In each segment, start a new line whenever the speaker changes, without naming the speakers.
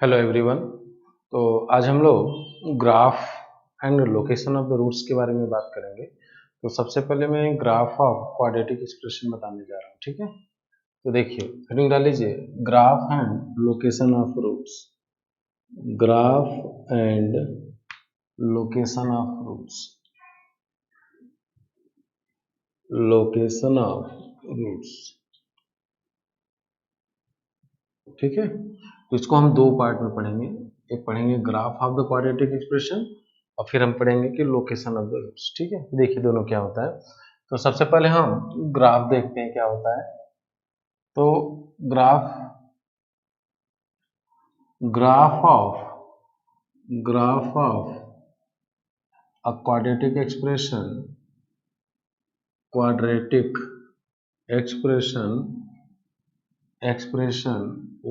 Hello everyone. तो आज हम लोग graph and location of the roots के बारे में बात करेंगे। तो सबसे पहले मैं ग्राफ ऑफ क्वाड्रेटिक एक्सप्रेशन बताने जा रहा हूँ, ठीक है। तो देखिए, हेडिंग डाल लीजिए, graph and location of roots. Graph and location of roots. Location of roots, ठीक है। तो इसको हम दो पार्ट में पढ़ेंगे। एक पढ़ेंगे graph of the quadratic expression और फिर हम पढ़ेंगे कि लोकेशन ऑफ द रूट्स, ठीक है। देखिए दोनों क्या होता है। तो सबसे पहले हम ग्राफ देखते हैं क्या होता है। तो graph graph of a quadratic expression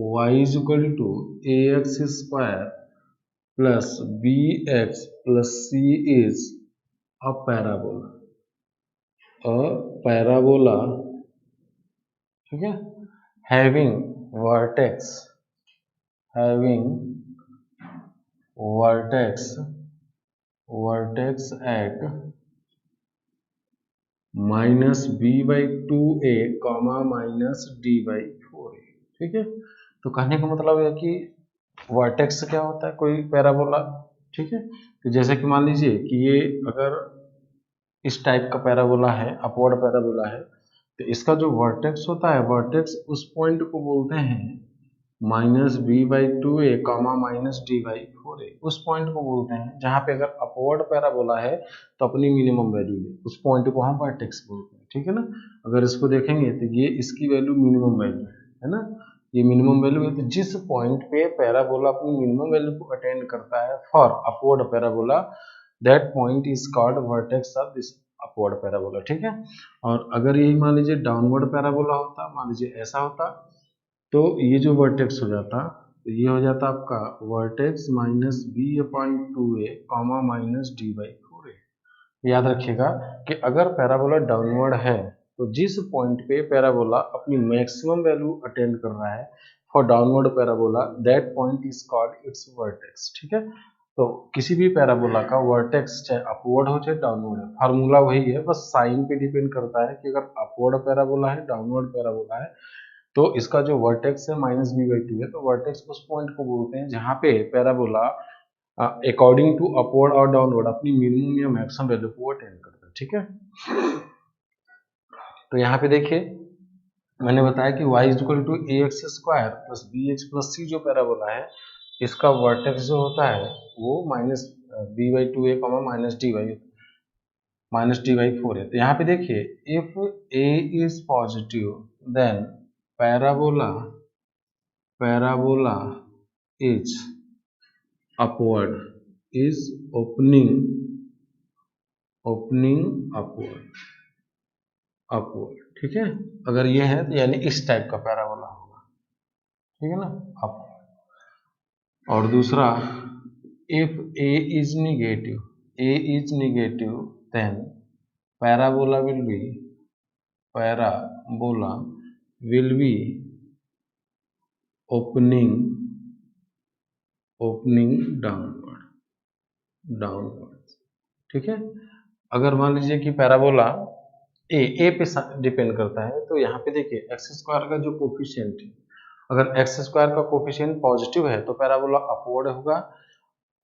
y is equal to ax square plus bx plus c is a parabola. ठीक है, having vertex at minus b by 2a comma minus d by 4a, ठीक है। तो कहने का मतलब है कि वर्टेक्स क्या होता है, कोई पैराबोला, ठीक है। तो जैसे कि मान लीजिए कि ये अगर इस टाइप का पैराबोला है, अपवर्ड पैराबोला है, तो इसका जो वर्टेक्स होता है, वर्टेक्स उस पॉइंट को बोलते हैं minus b by two a comma minus d by four a, उस पॉइंट को बोलते हैं जहां पे अगर अपवर्ड पैराबोला है तो अपनी मिनिमम वैल्यू ले, उस पॉइंट को हम वर्टेक्स बोलते हैं, ठीक है ना। अगर इसको देखेंगे तो ये इसकी वैल्यू मिनिमम वैल्यू है ना, ये मिनिमम वैल्यू है। तो जिस पॉइंट पे पैराबोला अपनी मिनिमम वैल्यू को अटेंड करता है for upward parabola, that point is called vertex of this upward parabola, ठीक है। और अगर यही मान लीजिए डाउनवर्ड पैराबोला होता, मान लीजिए ऐसा होता, तो ये जो वर्टेक्स हो जाता, तो ये हो जाता आपका vertex minus b upon two a comma minus d by four a. याद रखिएगा कि अगर पैराबोला डाउनवर्ड है तो जिस पॉइंट पे पैराबोला अपनी मैक्सिमम वैल्यू अटेंड कर रहा है for downward parabola, that point is called its vertex, ठीक है। तो किसी भी पैराबोला का वर्टेक्स चाहे अपवर्ड हो चाहे डाउनवर्ड है, फार्मूला वही है, बस साइन पे डिपेंड करता है कि अगर अपवर्ड पैराबोला है, डाउनवर्ड पैराबोला है, तो इसका जो वर्टेक्स है माइनस बी बाई टू है, तो वर्टेक्स उस पॉइंट को बोलते हैं जहां पे पैराबोला अकॉर्डिंग टू अपवर्ड और डाउनवर्ड अपनी मिनिमम या मैक्सिमम वैल्यू को अटेंड करता है, ठीक है। तो यहाँ पे देखिए मैंने बताया कि y is equal to A x square plus B x plus c जो पैराबोला है, इसका वर्टेक्स जो होता है वो minus b by two a comma minus d by four है। तो यहाँ पे देखिए, if a is positive then parabola is upward, is opening upward, ठीक है। अगर ये है तो यानी इस टाइप का पैराबोला होगा, ठीक है ना, अप। और दूसरा, if a is negative then parabola will be opening downward, ठीक है। अगर मान लीजिए कि पैराबोला ए पे डिपेंड करता है, तो यहाँ पे देखिए एक्स स्क्वायर का जो कोफिशिएंट है, अगर एक्स स्क्वायर का कोफिशिएंट पॉजिटिव है तो पैराबोला अपवर्ड होगा,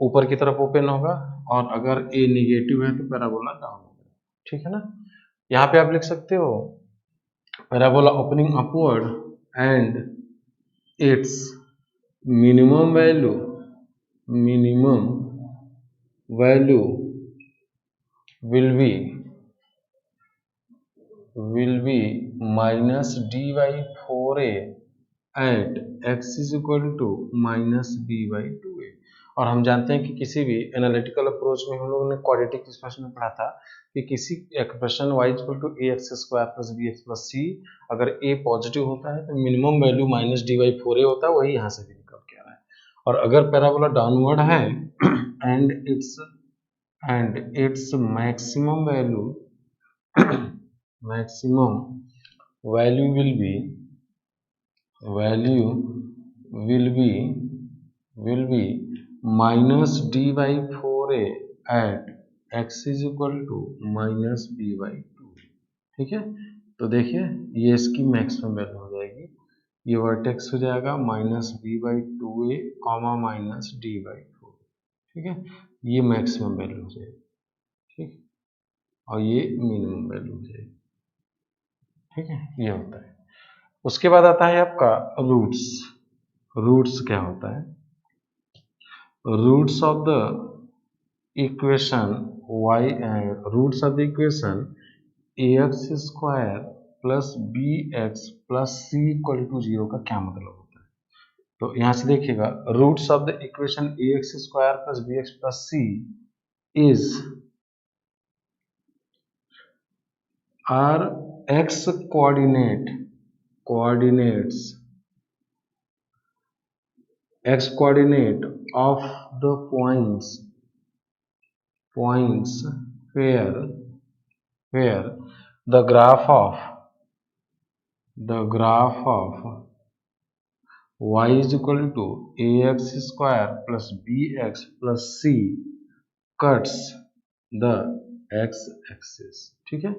ऊपर की तरफ ओपन होगा, और अगर ए निगेटिव है तो पैराबोला डाउन होगा, ठीक है ना। यहाँ पे आप लिख सकते हो parabola opening upward and it's minimum value will be minus d by 4a at x is equal to minus b by 2a। और हम जानते हैं कि किसी भी एनालिटिकल अप्रोच में हम लोगों ने क्वाड्रेटिक एक्सप्रेशन में पढ़ा था कि किसी expression y equal to A x square plus B x plus c, अगर a पॉजिटिव होता है तो minimum value minus d by four a होता है, वही यहाँ से भी निकल के आ रहा है। और अगर पैराबोला डाउनवर्ड है and its maximum value will be will be minus d by 4a at x is equal to minus b by 2। ठीक है, तो देखिए ये इसकी मैक्सिमम वैल्यू हो जाएगी, ये वर्टेक्स हो जाएगा minus b by 2a comma minus d by 4। ठीक है, ये मैक्सिमम वैल्यू हो जाएगी, ठीक, और ये मिनिमम वैल्यू हो जाएगी। ठीक है, ये होता है। उसके बाद आता है आपका रूट्स। रूट्स क्या होता है? Roots of the equation y roots of the equation ax square plus bx plus c equal to 0 का क्या मतलब होता है? तो यहां से देखिएगा, roots of the equation ax square plus bx plus c is are x coordinates x coordinate of the points where the graph of y is equal to ax square plus bx plus c cuts the x axis। ठीक है,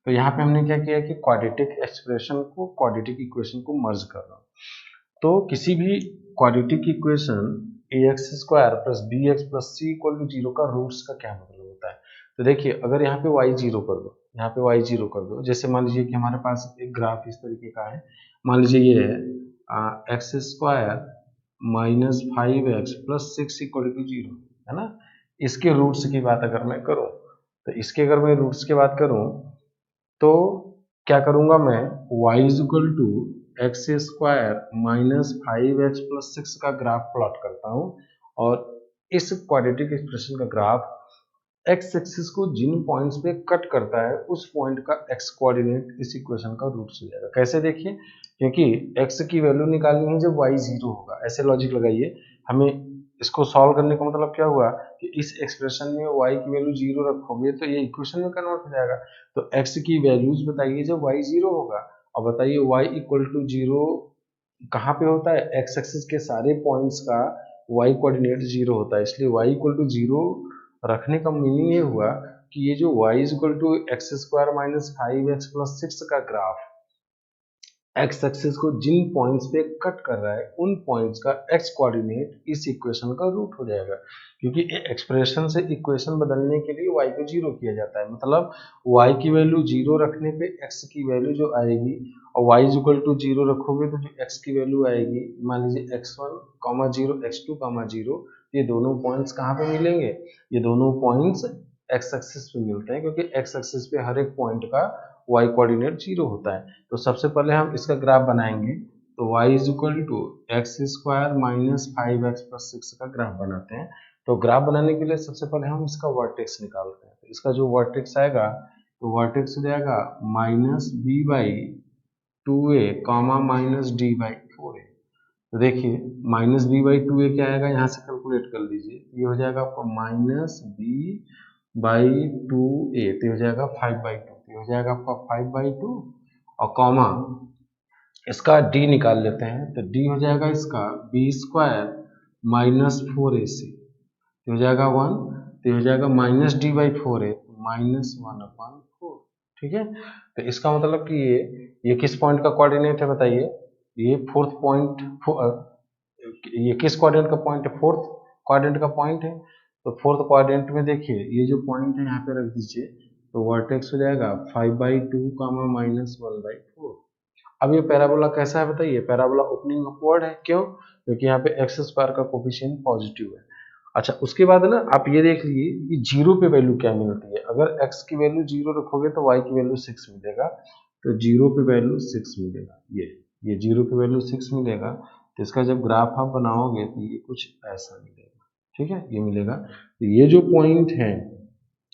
तो यहाँ पे हमने क्या किया कि quadratic expression को क्वाड्रेटिक इक्वेशन को मर्ज कर रहा हूँ। तो किसी भी quadratic equation ax square plus bx plus c equal to 0 का रूट्स का क्या मतलब होता है? तो देखिए, अगर यहाँ पे y 0 कर दो, यहाँ पे y 0 कर दो, जैसे मान लीजिए कि हमारे पास एक ग्राफ इस तरीके का है, मान लीजिए ये है x square minus 5x plus 6 equal to 0, है ना। इसके रूट्स की बात अगर मैं करूँ, तो इसके अगर मैं रूट्स की बात करूँ तो क्या करूंगा मैं, y is equal to x square minus 5x plus 6 का ग्राफ प्लॉट करता हूँ, और इस क्वाड्रेटिक एक्सप्रेशन का ग्राफ एक्स एक्सिस को जिन पॉइंट्स पे कट करता है उस पॉइंट का एक्स कोऑर्डिनेट इस इक्वेशन का रूट्स हो जाएगा। कैसे? देखिए, क्योंकि एक्स की वैल्यू निकालनी है जब y 0 होगा, ऐसे लॉजिक लगाइए। हमें इसको सॉल्व करने का मतलब क्या हुआ कि इस एक्सप्रेशन में y की वैल्यू 0 रखोगे तो ये इक्वेशन में कन्वर्ट हो जाएगा। तो x की वैल्यूज बताइए जब y 0 होगा, और बताइए y इक्वल टू 0 कहाँ पे होता है? एक्स एक्सिस के सारे पॉइंट्स का y कोऑर्डिनेट 0 होता है, इसलिए y इक्वल टू 0 रखने का मीनिंग ये हुआ कि ये जो y is equal to x square minus 5x plus 6 का ग्राफ एक्स एक्सिस को जिन पॉइंट्स पे कट कर रहा है उन पॉइंट्स का एक्स कोऑर्डिनेट इस इक्वेशन का रूट हो जाएगा, क्योंकि एक्सप्रेशन से इक्वेशन बदलने के लिए y को 0 किया जाता है। मतलब y की वैल्यू 0 रखने पे x की वैल्यू जो आएगी, और y इज इक्वल टू 0 रखोगे तो जो x की वैल्यू आएगी, मान लीजिए x1 कॉमा 0 x2 कॉमा 0, ये दोनों पॉइंट्स कहाँ पे मिलेंगे? ये दोनों पॉइंट्स एक्स एक्सिस पे मिलते हैं, क्योंकि एक्स एक्सिस पे हर एक पॉइंट का y कोऑर्डिनेट 0 होता है। तो सबसे पहले हम इसका ग्राफ बनाएंगे, तो y is equal to x square minus 5x plus 6 का ग्राफ बनाते हैं। तो ग्राफ बनाने के लिए सबसे पहले हम इसका वर्टेक्स निकालते हैं। तो इसका जो वर्टेक्स आएगा, तो वर्टेक्स हो जाएगा minus b by 2a comma minus d by 4a। तो देखिए, माइनस बी बाई 2a क्या आएगा, यहाँ से कैलकुलेट कर लीजिए, ये हो जाएगा आपका माइनस बी बाई 2a, तो हो जाएगा 5/2, हो जाएगा आपका 5/2, और कॉमा इसका d निकाल लेते हैं, तो d हो जाएगा इसका b स्क्वायर माइनस 4ac, तो हो जाएगा 1, तो हो जाएगा minus d by 4a minus 1/4। ठीक है, तो इसका मतलब कि ये किस पॉइंट का कोऑर्डिनेट है बताइए? ये फोर्थ पॉइंट, ये किस क्वाड्रेंट का पॉइंट है? फोर्थ क्वाड्रेंट का पॉइंट है। तो फोर्थ क्वाड्रेंट में देखिए, ये जो पॉइंट है यहाँ पे रख दीजिए, तो वर्टेक्स हो जाएगा 5/2 कामा माइनस 1/4। अब ये पैराबोला कैसा है बताइए? पैराबोला ओपनिंग अपवर्ड है। क्यों? क्योंकि यहाँ पे एक्स स्क्वायर का कोफिशिएंट पॉजिटिव है। अच्छा, उसके बाद ना आप ये देख लीजिए कि 0 पे वैल्यू क्या मिलती है। अगर x की वैल्यू 0 रखोगे तो y की वैल्यू 6 मिलेगा, तो 0 पे वैल्यू 6 मिलेगा। ये 0 पे वैल्यू 6 मिलेगा, तो इसका जब ग्राफ आप बनाओगे तो ये कुछ ऐसा मिलेगा। ठीक है, ये मिलेगा। तो ये जो पॉइंट है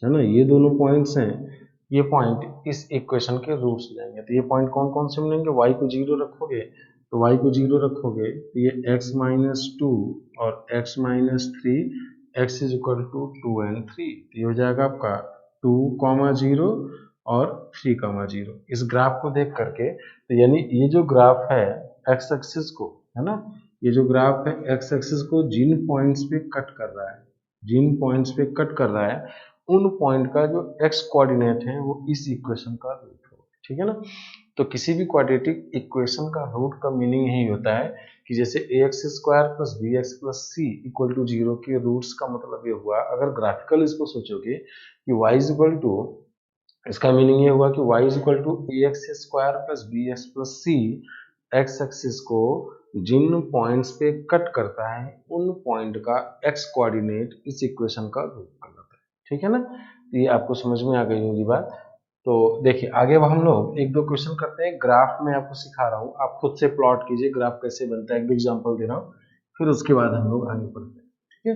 ना, ये दोनों पॉइंट्स हैं, ये पॉइंट इस इक्वेशन के रूट्स लेंगे। तो ये पॉइंट कौन कौन से मिलेंगे? y को 0 रखोगे, तो y को 0 रखोगे तो ये x माइनस 2 और x minus 3, x is equal to 2 and 3, तो ये हो जाएगा आपका 2,0 और 3,0। इस ग्राफ को देख करके, तो यानी ये जो ग्राफ है x एक्सिस को, है ना, ये जो ग्राफ है एक्स एक्सिस को जिन पॉइंट्स पे कट कर रहा है, जिन पॉइंट्स पे कट कर रहा है उन पॉइंट का जो एक्स कोऑर्डिनेट है वो इस इक्वेशन का रूट हो, ठीक है ना। तो किसी भी क्वाड्रेटिक इक्वेशन का रूट का मीनिंग यही होता है कि जैसे a x square plus B x plus c equal to 0 के रूट्स का मतलब ये हुआ, अगर ग्राफिकल इसको सोचोगे कि y इज इक्वल टू, इसका मीनिंग ये हुआ कि y is equal to A x square plus B x plus c, x axis को जिन पॉइंट्स पे कट करता है उन पॉइंट का एक्स कोऑर्डिनेट इस इक्वेशन का रूट कहलाता है, ठीक है ना। ये आपको समझ में आ गई होगी बात। तो देखिए आगे अब हम लोग एक दो क्वेश्चन करते हैं, ग्राफ में आपको सिखा रहा हूँ, आप खुद से प्लॉट कीजिए ग्राफ कैसे बनता है, एक दो एग्जांपल दे रहा हूँ, फिर उसके बाद हम लोग आगे बढ़ते हैं, ठीक है।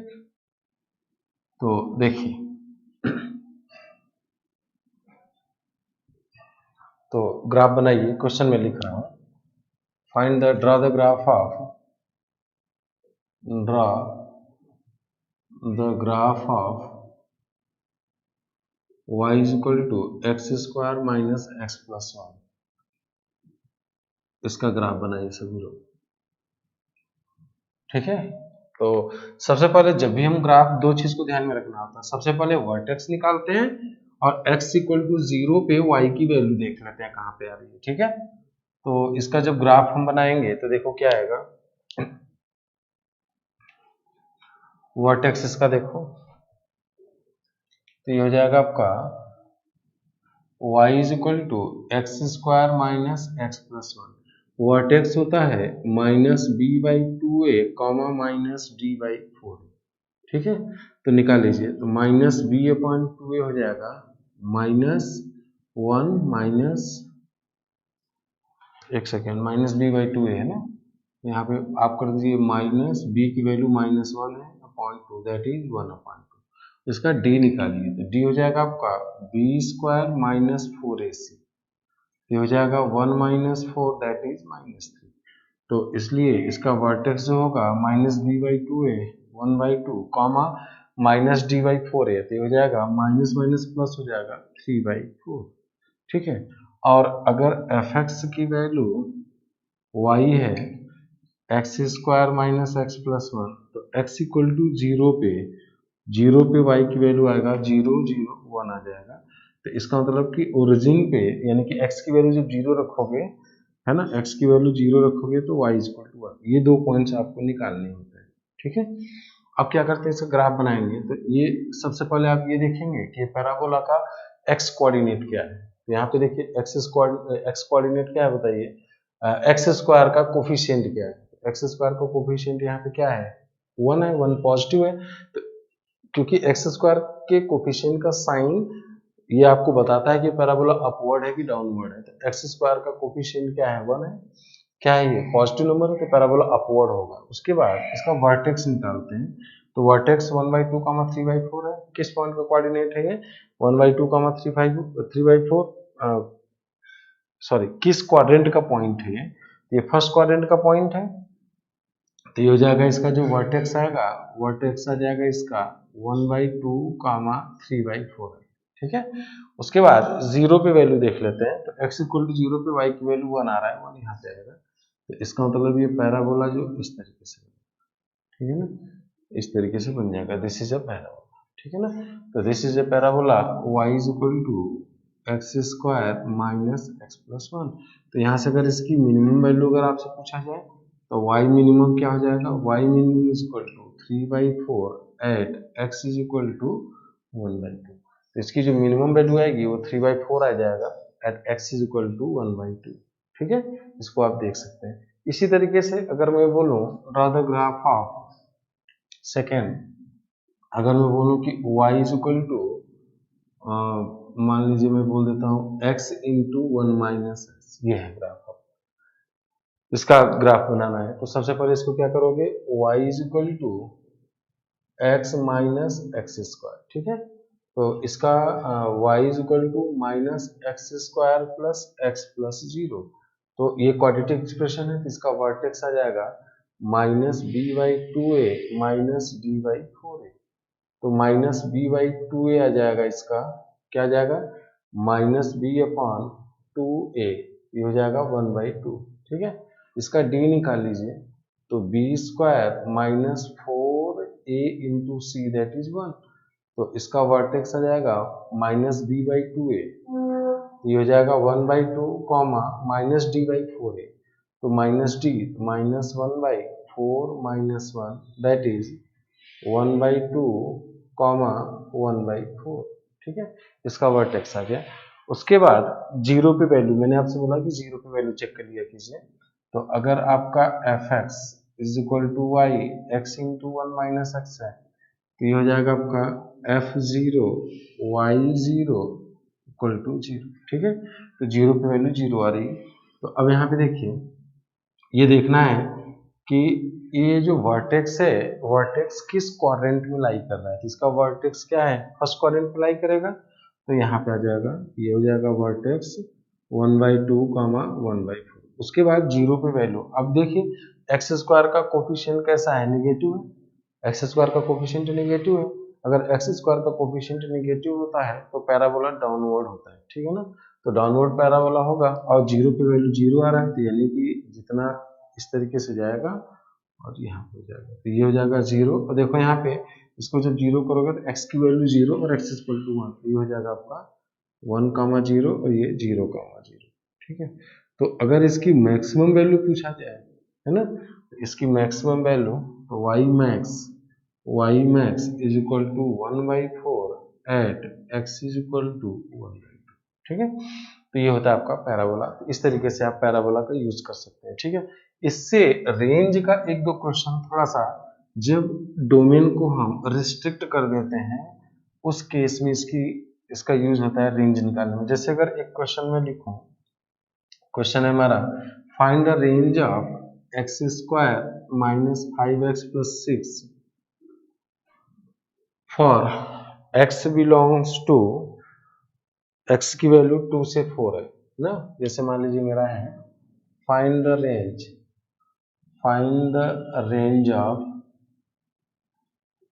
तो देखिए, तो ग्राफ बनाइए, क्वेश्चन में लिख रहा हूँ, find the draw the graph of draw the graph of y is equal to x square minus x plus one, इसका ग्राफ बनाइए सभी लोग, ठीक है। तो सबसे पहले जब भी हम ग्राफ, दो चीज को ध्यान में रखना होता है, सबसे पहले वर्टेक्स निकालते हैं और x इक्वल टू 0 पे y की वैल्यू देख लेते हैं कहाँ पे आ रही है, ठीक है। तो इसका जब ग्राफ हम बनाएंगे तो देखो क्या आएगा, वर्टेक्स इसका देखो, तो ये हो जाएगा आपका y is equal to x square minus x plus one, vertex होता है minus b by two a comma minus d by four, ठीक है। तो निकाल लीजिए, तो minus b upon two a हो जाएगा माइनस वन माइनस, एक second, minus b by two a है ना, यहाँ पे आप कर दीजिए माइनस बी की वैल्यू माइनस वन है upon two, that is one upon to, इसका डी निकालिए, तो डी हो जाएगा आपका b square minus four a c, ये हो जाएगा one minus four that is minus three. तो इसलिए इसका वर्टेक्स जो होगा minus b by two a one by two comma minus d by four a, तो हो जाएगा माइनस माइनस प्लस हो जाएगा थ्री बाई फोर, ठीक है। और अगर एफ एक्स की वैल्यू y है x square minus x plus one, तो x इक्वल टू जीरो पे y की वैल्यू आएगा जीरो जीरो वन आ जाएगा, तो इसका मतलब कि ओरिजिन पे यानी कि x की वैल्यू जब जीरो रखोगे, है ना, x की वैल्यू जीरो रखोगे तो y इक्वल टू वन, ये दो पॉइंट्स आपको निकालने होते हैं, ठीक है। अब क्या करते हैं, इसका ग्राफ बनाएंगे, तो ये सबसे पहले आप ये देखेंगे कि पैराबोला का x कोऑर्डिनेट क्या है, तो यहाँ पे देखिए x कोऑर्डिनेट क्या है बताइए, एक्स स्क्वायर का कोफिशिएंट क्या है, एक्स स्क्वायर का कोफिशिएंट यहाँ पे क्या है, वन है, वन पॉजिटिव है, तो क्योंकि एक्स स्क्वायर के कोफिशिएंट का साइन ये आपको बताता है कि पैराबोला अपवर्ड है कि डाउनवर्ड है, तो एक्स स्क्वायर का कोफिशिएंट क्या है, वन है, क्या है ये पॉजिटिव नंबर है, तो पैराबोला अपवर्ड होगा। उसके बाद इसका वर्टेक्स निकालते हैं, तो vertex one by two comma three by four है, किस पॉइंट का कोऑर्डिनेट है ये, one by two comma three by four, sorry किस क्वाड्रेंट का पॉइंट है ये फर्स्ट क्वाड्रेंट का पॉइंट है, तो ये हो जाएगा इसका जो वर्टेक्स आएगा, वर्टेक्स आ जाएगा इसका one by two comma three by four है, ठीक है। उसके बाद जीरो पे वैल्यू देख लेते हैं, तो एक्स इक्वल टू जीरो पे वाई की वैल्यू वन आ रहा है, वन यहाँ पे आएगा, तो इसका मतलब ये पैराबोला जो इस तरीके से, ठीक है ना, इस तरीके से बन जाएगा, दिस इज अ पैराबोला, ठीक है ना। तो this is a parabola y is equal to x square minus x plus one, तो यहाँ से अगर इसकी मिनिमम वैल्यू अगर आपसे पूछा जाए तो y मिनिमम क्या हो जाएगा, y minimum is equal to three by four at x is equal to one by two, तो इसकी जो मिनिमम वैल्यू आएगी वो थ्री बाई फोर आ जाएगा at x is equal to one by two, ठीक है, इसको आप देख सकते हैं। इसी तरीके से अगर मैं बोलूँ draw the graph of second, अगर मैं बोलूँ कि y इज इक्वल टू, मान लीजिए मैं बोल देता हूँ x into one minus x, ये है ग्राफ, इसका ग्राफ बनाना है, तो सबसे पहले इसको क्या करोगे, y is equal to x minus x square, ठीक है, तो इसका y is equal to minus x square plus x plus zero, तो ये क्वाड्रेटिक एक्सप्रेशन है, तो इसका वर्टेक्स आ जाएगा minus b by two a minus d by four a, तो minus b by two a आ जाएगा, इसका क्या आ जाएगा minus b upon two a, ये हो जाएगा वन बाई टू, ठीक है। इसका डी निकाल लीजिए, तो b square minus 4a into c that is 1। तो इसका वर्टेक्स आ जाएगा माइनस बी बाई 2a, ये हो जाएगा 1/2 comma minus d by 4a, तो minus D minus 1/4 minus 1 that is 1/2 comma 1/4। ठीक है, इसका वर्टेक्स आ गया। उसके बाद जीरो पे वैल्यू, मैंने आपसे बोला कि जीरो पे वैल्यू चेक कर लिया कीजिए। तो अगर आपका f x is equal to y x into 1 minus x है, तो ये हो जाएगा आपका f zero y zero equal to zero. ठीक है, तो जीरो पे वैल्यू जीरो आ रही है। तो अब यहाँ पे देखिए, ये देखना है कि ये जो वर्टेक्स है, वर्टेक्स किस क्वाड्रेंट में लाई कर रहा है। तो इसका वर्टेक्स क्या है, फर्स्ट क्वाड्रेंट में लाई करेगा, तो यहाँ पे आ जाएगा, ये हो जाएगा वर्टेक्स 1/2 कामा 1/4। उसके बाद जीरो पे वैल्यू, अब देखिए एक्स स्क्वायर का कोफिशिएंट कैसा है, नेगेटिव है। एक्स स्क्वायर का कोफिशिएंट नेगेटिव है। अगर एक्स स्क्वायर का कोफिशिएंट नेगेटिव होता है तो पैराबोला डाउनवर्ड होता है। ठीक है ना, तो डाउनवर्ड पैराबोला होगा और जीरो पे वैल्यू जीरो आ रहा है, तो यानी कि जितना इस तरीके से जाएगा और यहाँ पे हो जाएगा, तो ये हो जाएगा जीरो। और देखो यहाँ पे इसको जब जीरो करोगे तो एक्स की वैल्यू जीरो और एक्स इक्वल टू 1, तो ये हो जाएगा आपका 1 कामा जीरो और ये 0 कामा 0। ठीक है, तो अगर इसकी मैक्सिमम वैल्यू पूछा जाए, है ना, तो इसकी मैक्सिमम वैल्यू, तो y max is equal to 1/4 at x is equal to 1/2। ठीक है, तो ये होता है आपका पैराबोला। तो इस तरीके से आप पैराबोला का यूज कर सकते हैं। ठीक है, इससे रेंज का एक दो क्वेश्चन थोड़ा सा, जब डोमेन को हम रिस्ट्रिक्ट कर देते हैं उस केस में इसका यूज होता है रेंज निकालने में। जैसे अगर एक क्वेश्चन में लिखूं, क्वेश्चन है हमारा find the range of x square minus 5x plus 6 for x belongs to, x की वैल्यू 2 से 4 है ना। जैसे मान लीजिए मेरा है find the range of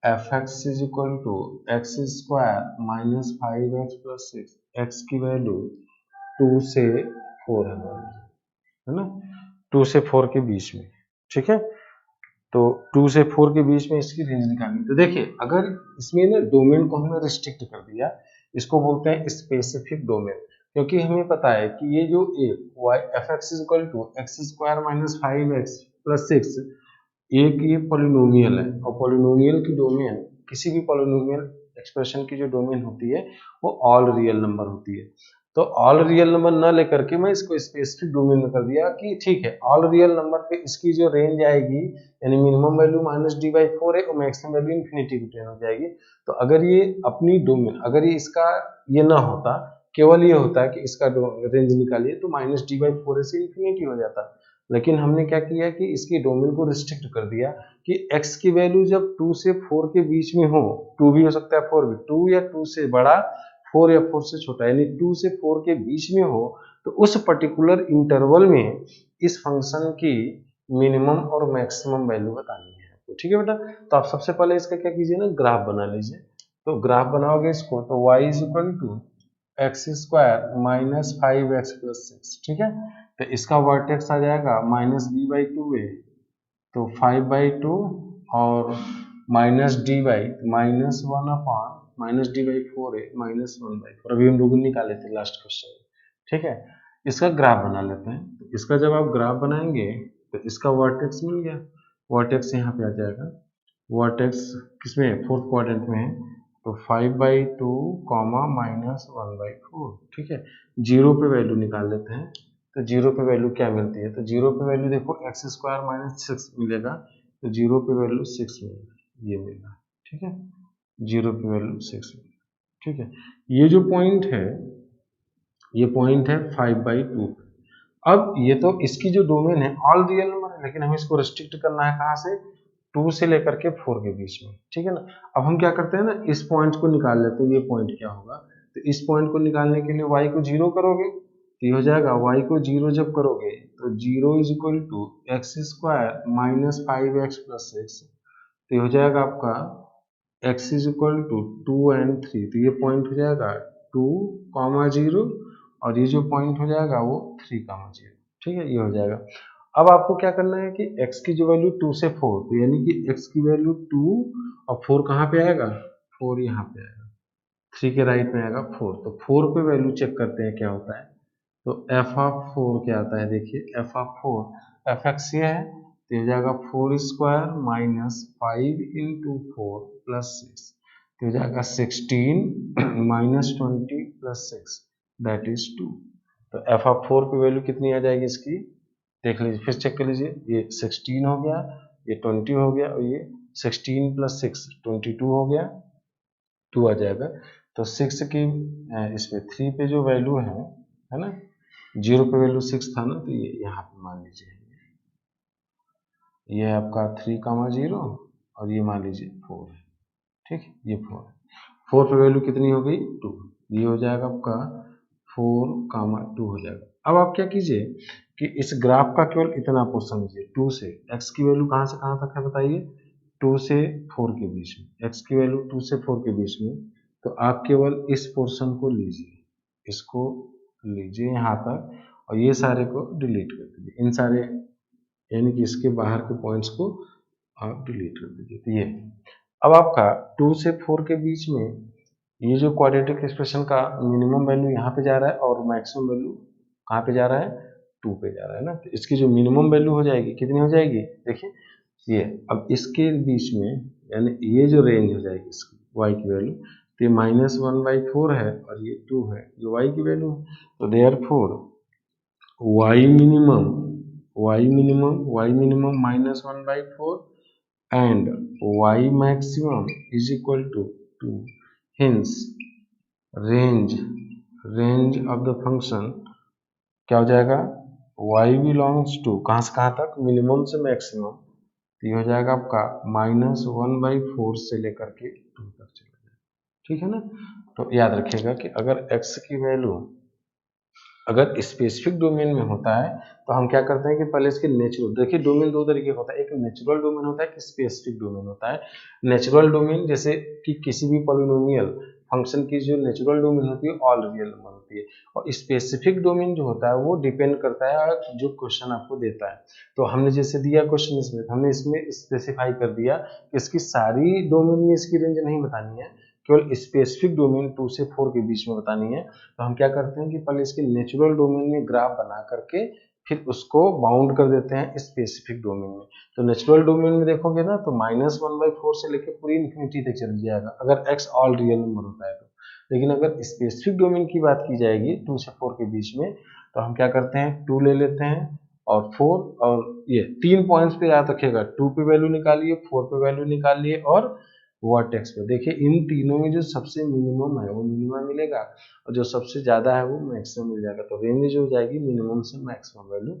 f x is equal to x square minus 5x plus 6, x की वैल्यू 2 से 4 है ना, 2 से 4 के बीच में। ठीक है, तो 2 से 4 के बीच में इसकी रेंज निकालनी। तो देखिए अगर इसमें ना डोमेन को हमने रिस्ट्रिक्ट कर दिया, इसको बोलते हैं स्पेसिफिक डोमेन, क्योंकि हमें पता है कि ये जो f x is equal to x square minus 5x plus 6 एक ये पॉलिनोमियल है, और पॉलिनोमियल की डोमेन, किसी भी पॉलिनोमियल एक्सप्रेशन की जो डोमेन होती है वो ऑल रियल नंबर होती है। तो ऑल रियल नंबर न लेकर के मैं इसको स्पेसिफिक डोमेन में कर दिया कि ठीक है ऑल रियल नंबर पे इसकी जो रेंज आएगी, यानी minimum value minus d by 4 है और मैक्सिमम वैल्यू इन्फिनिटी की ट्रेन हो जाएगी। तो अगर ये अपनी डोमेन, अगर ये इसका ये ना होता, केवल ये होता है कि इसका रेंज निकालिए, तो माइनस डी बाई 4 से इन्फिनिटी हो जाता। लेकिन हमने क्या किया कि इसकी डोमेन को रिस्ट्रिक्ट कर दिया कि x की वैल्यू जब 2 से 4 के बीच में हो, 2 भी हो सकता है 4 भी, 2 या 2 से बड़ा, 4 या 4 से छोटा, यानी 2 से 4 के बीच में हो, तो उस पर्टिकुलर इंटरवल में इस फंक्शन की मिनिमम और मैक्सिमम वैल्यू बतानी है आपको। ठीक है बेटा, तो आप सबसे पहले इसका क्या कीजिए ना, ग्राफ बना लीजिए। तो ग्राफ बनाओगे इसको, तो y is equal to x square minus 5x plus 6। ठीक है, तो इसका वर्टेक्स आ जाएगा माइनस बी बाई 2 है, तो 5/2 और minus d by minus 1 upon minus d by 4 है माइनस 1/4। अभी हम लोग निकाले थे लास्ट क्वेश्चन। ठीक है, इसका ग्राफ बना लेते हैं। तो इसका जब आप ग्राफ बनाएंगे तो इसका वर्टेक्स मिल गया, वर्टेक्स यहाँ पे आ जाएगा। वर्टेक्स किसमें, फोर्थ क्वाड्रेंट में है, तो 5/2 कॉमा माइनस 1/4। ठीक है, जीरो पे वैल्यू निकाल लेते हैं। तो जीरो पे वैल्यू क्या मिलती है, तो जीरो पे वैल्यू देखो एक्स स्क्वायर माइनस 6 मिलेगा, तो जीरो पे वैल्यू 6 मिलेगा, ये मिलेगा। ठीक है, जीरो पे वैल्यू 6 मिलेगा। ठीक है, ये जो पॉइंट है, ये पॉइंट है 5/2। अब ये तो इसकी जो डोमेन है ऑल रियल नंबर है, लेकिन हमें इसको रिस्ट्रिक्ट करना है कहाँ से, 2 से लेकर के 4 के बीच में। ठीक है ना, अब हम क्या करते हैं ना, इस पॉइंट को निकाल लेते हैं, ये पॉइंट क्या होगा। तो इस पॉइंट को निकालने के लिए y को 0 करोगे, तो ये हो जाएगा y को 0 जब करोगे तो 0 is equal to x square minus 5x plus 6, तो ये हो जाएगा आपका x is equal to 2 and 3, तो ये पॉइंट हो जाएगा 2, 0 और ये जो पॉइंट हो जाएगा वो 3, 0। ठीक है, ये हो जाएगा। अब आपको क्या करना है कि x की जो वैल्यू 2 से 4, तो यानी कि x की वैल्यू 2 और 4 कहाँ पे आएगा, 4 यहाँ पे आएगा, 3 के राइट में आएगा 4, तो 4 पे वैल्यू चेक करते हैं क्या होता है। तो f ऑफ 4 क्या आता है, देखिए f ऑफ 4 fx ये है, तो हो जाएगा 4 स्क्वायर माइनस 5 इंटू 4 प्लस 6, तो हो जाएगा 16 माइनस 20 प्लस 6 दैट इज 2। तो f ऑफ 4 पे वैल्यू कितनी आ जाएगी इसकी, देख लीजिए, फिर चेक कर लीजिए, ये 16 हो गया, ये 20 हो गया, और ये 16 प्लस 6 22 हो गया, 2 आ जाएगा। तो 6 की इसमें 3 पे जो वैल्यू है ना, 0 पे वैल्यू 6 था ना, तो ये यहाँ पे मान लीजिए ये है आपका 3, और ये मान लीजिए 4 है, ठीक, ये 4 है। 4 पे वैल्यू कितनी हो गई, 2, ये हो जाएगा आपका 4, 2 हो जाएगा। अब आप क्या कीजिए कि इस ग्राफ का केवल इतना पोर्शन लीजिए, 2 से x की वैल्यू कहाँ से कहाँ तक है बताइए, 2 से 4 के बीच में, x की वैल्यू 2 से 4 के बीच में, तो आप केवल इस पोर्शन को लीजिए, इसको लीजिए यहाँ तक, और ये सारे को डिलीट कर दीजिए, इन सारे यानी कि इसके बाहर के पॉइंट्स को आप डिलीट कर दीजिए। तो ये अब आपका 2 से 4 के बीच में ये जो क्वाड्रेटिक एक्सप्रेशन का मिनिमम वैल्यू यहाँ पे जा रहा है और मैक्सिमम वैल्यू कहाँ पे जा रहा है, 2 पे जा रहा है ना, तो इसकी जो मिनिमम वैल्यू हो जाएगी कितनी हो जाएगी, देखिए ये, अब इसके बीच में यानी ये जो रेंज हो जाएगी इसकी y की वैल्यू, तो ये -1/4 है और ये 2 है जो y की वैल्यू है, तो therefore y minimum -1/4 and y maximum is equal to 2, hence range of the function क्या हो जाएगा, y belongs to कहाँ से कहाँ तक, मिनिमम से मैक्सिमम, तो ये हो जाएगा आपका -1/4 से लेकर के 2 तक चला जाएगा, ठीक है ना। तो याद रखिएगा कि अगर x की वैल्यू अगर स्पेसिफिक डोमेन में होता है तो हम क्या करते हैं कि पहले इसके नेचुरल, देखिए डोमेन दो तरीके का होता है, एक नेचुरल डोमेन होता है, एक स्पेसिफिक डोमेन होता है। नेचुरल डोमेन जैसे कि किसी भी पॉलिनोमियल फंक्शन की जो नेचुरल डोमेन होती है ऑल रियल नंबर होती है, और स्पेसिफिक डोमेन जो होता है वो डिपेंड करता है जो क्वेश्चन आपको देता है। तो हमने जैसे दिया क्वेश्चन इसमें, हमने इसमें स्पेसिफाई कर दिया कि इसकी सारी डोमेन में इसकी रेंज नहीं बतानी है, केवल स्पेसिफिक डोमेन 2 से 4 के बीच में बतानी है। तो हम क्या करते हैं कि पहले इसके नेचुरल डोमेन में ग्राफ बना करके फिर उसको बाउंड कर देते हैं स्पेसिफिक डोमेन में। तो नेचुरल डोमेन में देखोगे ना तो -1/4 से लेकर पूरी इन्फिनिटी तक चल जाएगा अगर x ऑल रियल नंबर होता है तो। लेकिन अगर स्पेसिफिक डोमेन की बात की जाएगी 2 से 4 के बीच में, तो हम क्या करते हैं 2 ले लेते हैं और 4, और ये 3 पॉइंट्स पे याद रखिएगा, 2 पे वैल्यू निकालिए, 4 पे वैल्यू निकालिए और वर्टेक्स पे देखिए, इन तीनों में जो सबसे मिनिमम है वो मिनिमम मिलेगा और जो सबसे ज्यादा है वो मैक्सिमम मिल जाएगा। तो रेंज जो हो जाएगी मिनिमम से मैक्सिमम वैल्यू,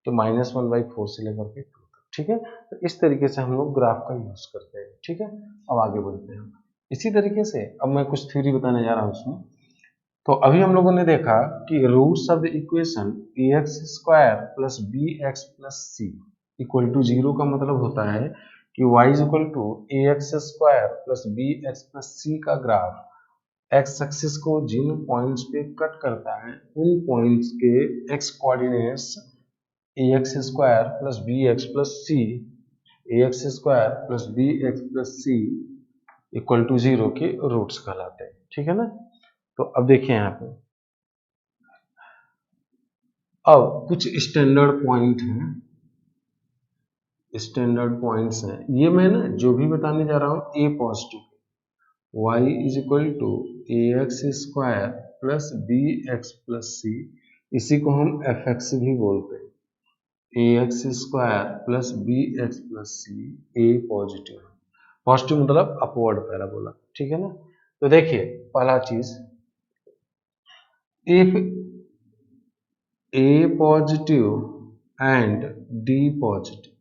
तो -1/4 से लेकर के 2 तक, ठीक है। तो इस तरीके से हम लोग ग्राफ का यूज करते हैं, ठीक है। अब आगे बढ़ते हैं। इसी तरीके से अब मैं कुछ थ्योरी बताने जा रहा हूँ उसमें। तो अभी हम लोगों ने देखा कि roots of the equation ax² plus bx+c equal to 0 का मतलब होता है कि y is equal to ax² plus bx+c का ग्राफ x एक्सिस को जिन पॉइंट्स पे कट करता है उन पॉइंट्स के x coordinates ax² plus bx+c ax² plus bx+c equal to 0 के रूट्स कहलाते हैं, ठीक है ना। तो अब देखिए यहाँ पे अब कुछ स्टैंडर्ड पॉइंट हैं, स्टैंडर्ड पॉइंट्स हैं, ये मैं ना जो भी बताने जा रहा हूँ a positive y is equal to ax² plus bx+c, इसी को हम fx भी बोलते हैं, ax² plus bx+c a positive, positive मतलब अपवर्ड पैराबोला, ठीक है ना। तो देखिए पहला चीज, if a positive and d पॉजिटिव,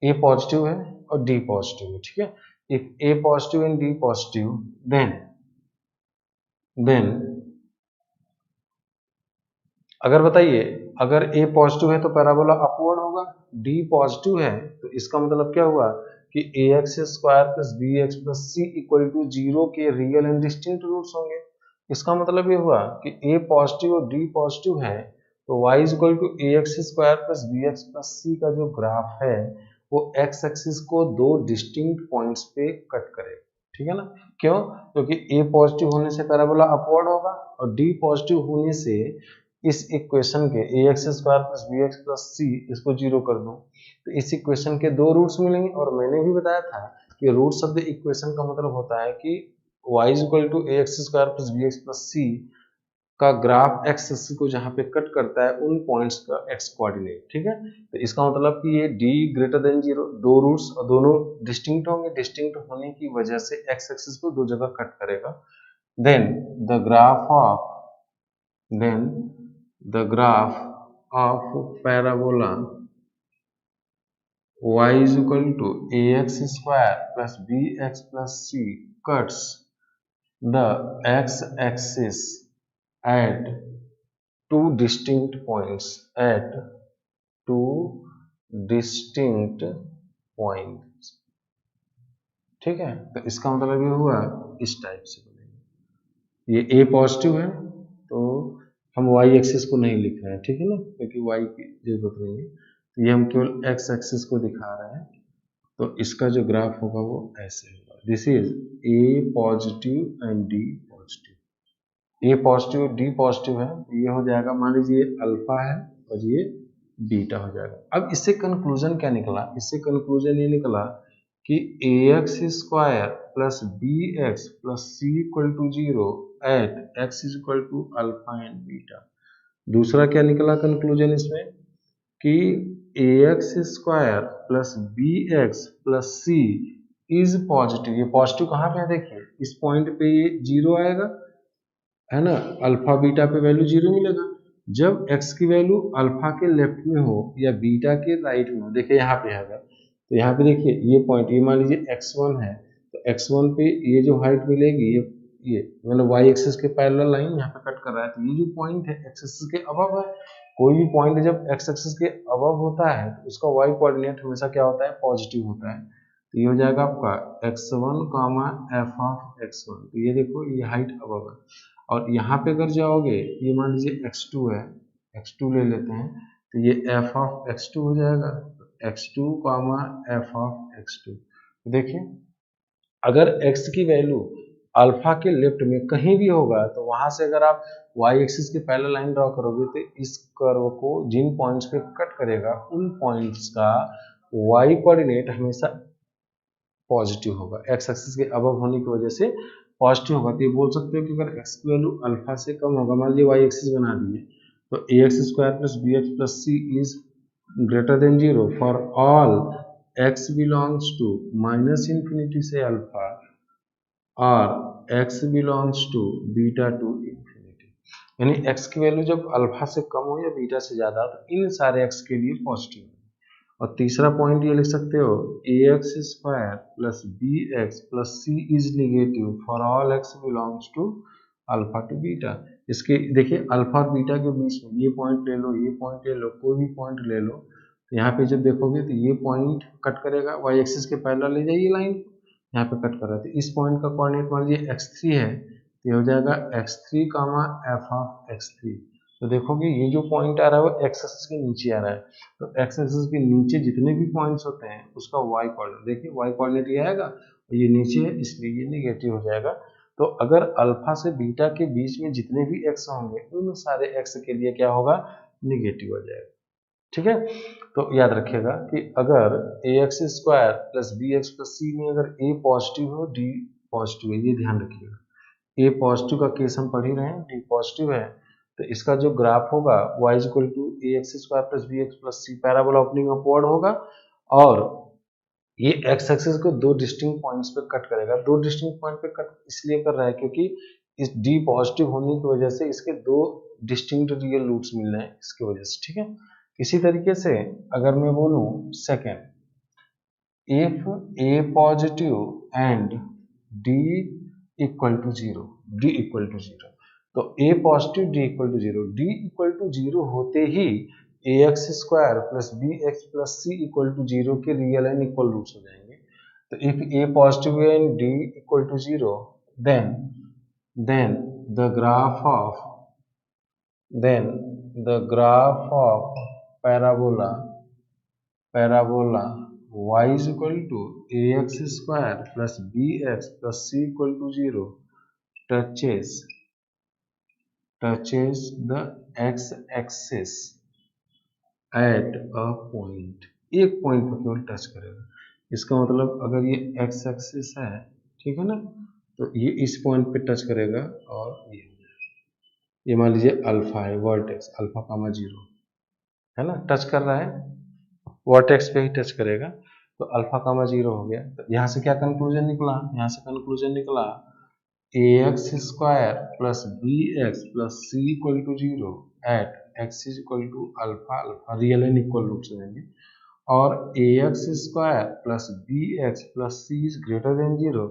a पॉजिटिव है और d पॉजिटिव है, ठीक है। If a positive and d positive then अगर बताइए अगर a पॉजिटिव है तो पैराबोला अपवर्ड होगा, d पॉजिटिव है तो इसका मतलब क्या हुआ कि ax² plus bx+c equal to 0 के रियल एंड डिस्टिंक्ट रूट्स होंगे। इसका मतलब ये हुआ कि a पॉजिटिव और d पॉजिटिव है तो y is equal to A x square plus B x plus c का जो ग्राफ है वो x एक्सिस को दो डिस्टिंक्ट पॉइंट्स पे कट करेगा, ठीक है ना। क्यों? क्योंकि a पॉजिटिव होने से पैराबोला अपवर्ड होगा और d पॉजिटिव होने से इस इक्वेशन के a x square plus B x plus c इसको जीरो कर दूं तो इस इक्वेशन के दो रूट्स मिलेंगे। और मैंने भी बताया था कि रूट्स ऑफ द इक्वेशन का मतलब होता है कि y is equal to A x square plus B x plus c का ग्राफ एक्स एक्सिस को जहां पे कट करता है उन पॉइंट्स का एक्स कोऑर्डिनेट, ठीक है। तो इसका मतलब कि ये d ग्रेटर देन 0 दो रूट्स और दोनों डिस्टिंक्ट होंगे, डिस्टिंक्ट होने की वजह से एक्स एक्सिस को दो जगह कट करेगा। Then the graph of parabola y is equal to ax square plus bx plus c cuts the x-axis at two distinct points ठीक है। तो इसका मतलब ये हुआ इस टाइप से बनेगा। ये a पॉजिटिव है तो हम y एक्सिस को नहीं लिख रहे हैं, ठीक है ना, क्योंकि y की जरूरत नहीं है। तो ये हम केवल x एक्सिस को दिखा रहे हैं। तो इसका जो ग्राफ होगा वो ऐसे होगा। This is a positive and d पॉजिटिव। a पॉजिटिव d पॉजिटिव है, ये हो जाएगा, मान लीजिए अल्फा है और ये बीटा हो जाएगा। अब इससे कंक्लूजन क्या निकला? इससे कंक्लूजन ये निकला कि ax square plus bx plus c equal to 0 at x is equal to alpha and beta. दूसरा क्या निकला कंक्लूजन इसमें कि ax square plus bx plus c is positive. ये पॉजिटिव कहाँ पे है? देखिए इस पॉइंट पे ये 0 आएगा, है ना, अल्फा बीटा पे वैल्यू 0 मिलेगा। जब x की वैल्यू अल्फा के लेफ्ट में हो या बीटा के राइट में हो, देखिए यहाँ पे है, तो यहाँ पे देखिए ये पॉइंट, ये मान लीजिए x1 है तो x1 पे ये जो हाइट मिलेगी ये मतलब y एक्सिस के पैरेलल लाइन यहाँ पे कट कर रहा है, तो ये जो पॉइंट है x एक्सिस के अबव है। कोई भी पॉइंट जब x एक्सिस के अबव होता है तो उसका y कोऑर्डिनेट हमेशा क्या होता है? पॉजिटिव होता है। तो ये हो जाएगा आपका x1 comma f of x1। तो ये देखो ये हाइट अबव है। और यहाँ पे अगर जाओगे, ये मान लीजिए x2 है, x2 ले लेते हैं तो ये f ऑफ x2 हो जाएगा, x2 comma f of x2। देखिए अगर x की वैल्यू अल्फा के लेफ्ट में कहीं भी होगा तो वहां से अगर आप y एक्सिस के पैरेलल लाइन ड्रॉ करोगे तो इस कर्व को जिन पॉइंट्स पे कट करेगा उन पॉइंट्स का y कोऑर्डिनेट हमेशा पॉजिटिव होगा, x एक्सिस के अबव होने की वजह से पॉजिटिव होगा। तो ये बोल सकते हो कि अगर x की वैल्यू अल्फा से कम होगा, मान लीजिए y एक्सिस बना दिए, तो ax square plus bx plus c is greater than 0 for all x belongs to minus infinity से अल्फा और x belongs to beta to infinity. यानी x की वैल्यू जब अल्फा से कम हो या बीटा से ज्यादा तो इन सारे x के लिए पॉजिटिव है। और तीसरा पॉइंट ये लिख सकते हो ax square plus bx plus c is negative for all x belongs to alpha to beta. इसके देखिए अल्फा और बीटा के बीच में ये पॉइंट ले लो, ये पॉइंट ले लो, कोई भी पॉइंट ले लो, तो यहाँ पे जब देखोगे तो ये पॉइंट कट करेगा, y एक्सिस के पैरेलल ले जाइए लाइन, यहाँ पे कट कर रहा है। तो इस पॉइंट का कोऑर्डिनेट मान लीजिए x3 है तो ये हो जाएगा x3 comma f of x3। तो देखोगे ये जो पॉइंट आ रहा है वो x एक्सिस के नीचे आ रहा है, तो x एक्सिस के नीचे जितने भी पॉइंट्स होते हैं उसका y कोऑर्डिनेट, देखिए y कोऑर्डिनेट ये आएगा और ये नीचे है इसलिए ये नेगेटिव हो जाएगा। तो अगर अल्फा से बीटा के बीच में जितने भी x होंगे उन सारे x के लिए क्या होगा? नेगेटिव हो जाएगा, ठीक है। तो याद रखिएगा कि अगर ax square plus bx plus c में अगर a पॉजिटिव हो d पॉजिटिव है, ये ध्यान रखिएगा। a पॉजिटिव का केस हम पढ़ ही रहे हैं, d पॉजिटिव है, तो इसका जो ग्राफ होगा y is equal to ax square plus bx plus c parabola opening upward होगा और ये x एक्सिस को दो डिस्टिंक्ट पॉइंट्स पे कट करेगा। दो डिस्टिंक्ट पॉइंट पे कट इसलिए कर रहा है क्योंकि इस d पॉजिटिव होने की वजह से इसके दो डिस्टिंक्ट रियल रूट्स मिल रहे हैं इसकी वजह से, ठीक है। इसी तरीके से अगर मैं बोलूं second, if a positive and d equal to 0, d equal to 0, तो a positive d equal to 0, d equal to 0 होते ही ax square plus bx plus c equal to 0 के रियल एंड इक्वल रूट्स हो जाएंगे। तो if a positive and d equal to 0 then the graph of then the graph of parabola y is equal to ax square plus bx plus c equal to 0 touches the x-axis at a point, एक point पर केवल touch करेगा। इसका मतलब अगर ये x-axis है, ठीक है ना, तो ये इस पॉइंट पे टच करेगा और ये मान लीजिए अल्फा है, वर्टेक्स अल्फा कामा 0 है ना, टच कर रहा है, वर्टेक्स पे ही टच करेगा, तो अल्फा कामा 0 हो गया। तो यहाँ से क्या कंक्लूजन निकला, यहाँ से कंक्लूजन निकला ax square plus bx plus c equal to 0 at x is equal to alpha, alpha real and equal root से लेंगे, और ax square plus bx plus c is greater than 0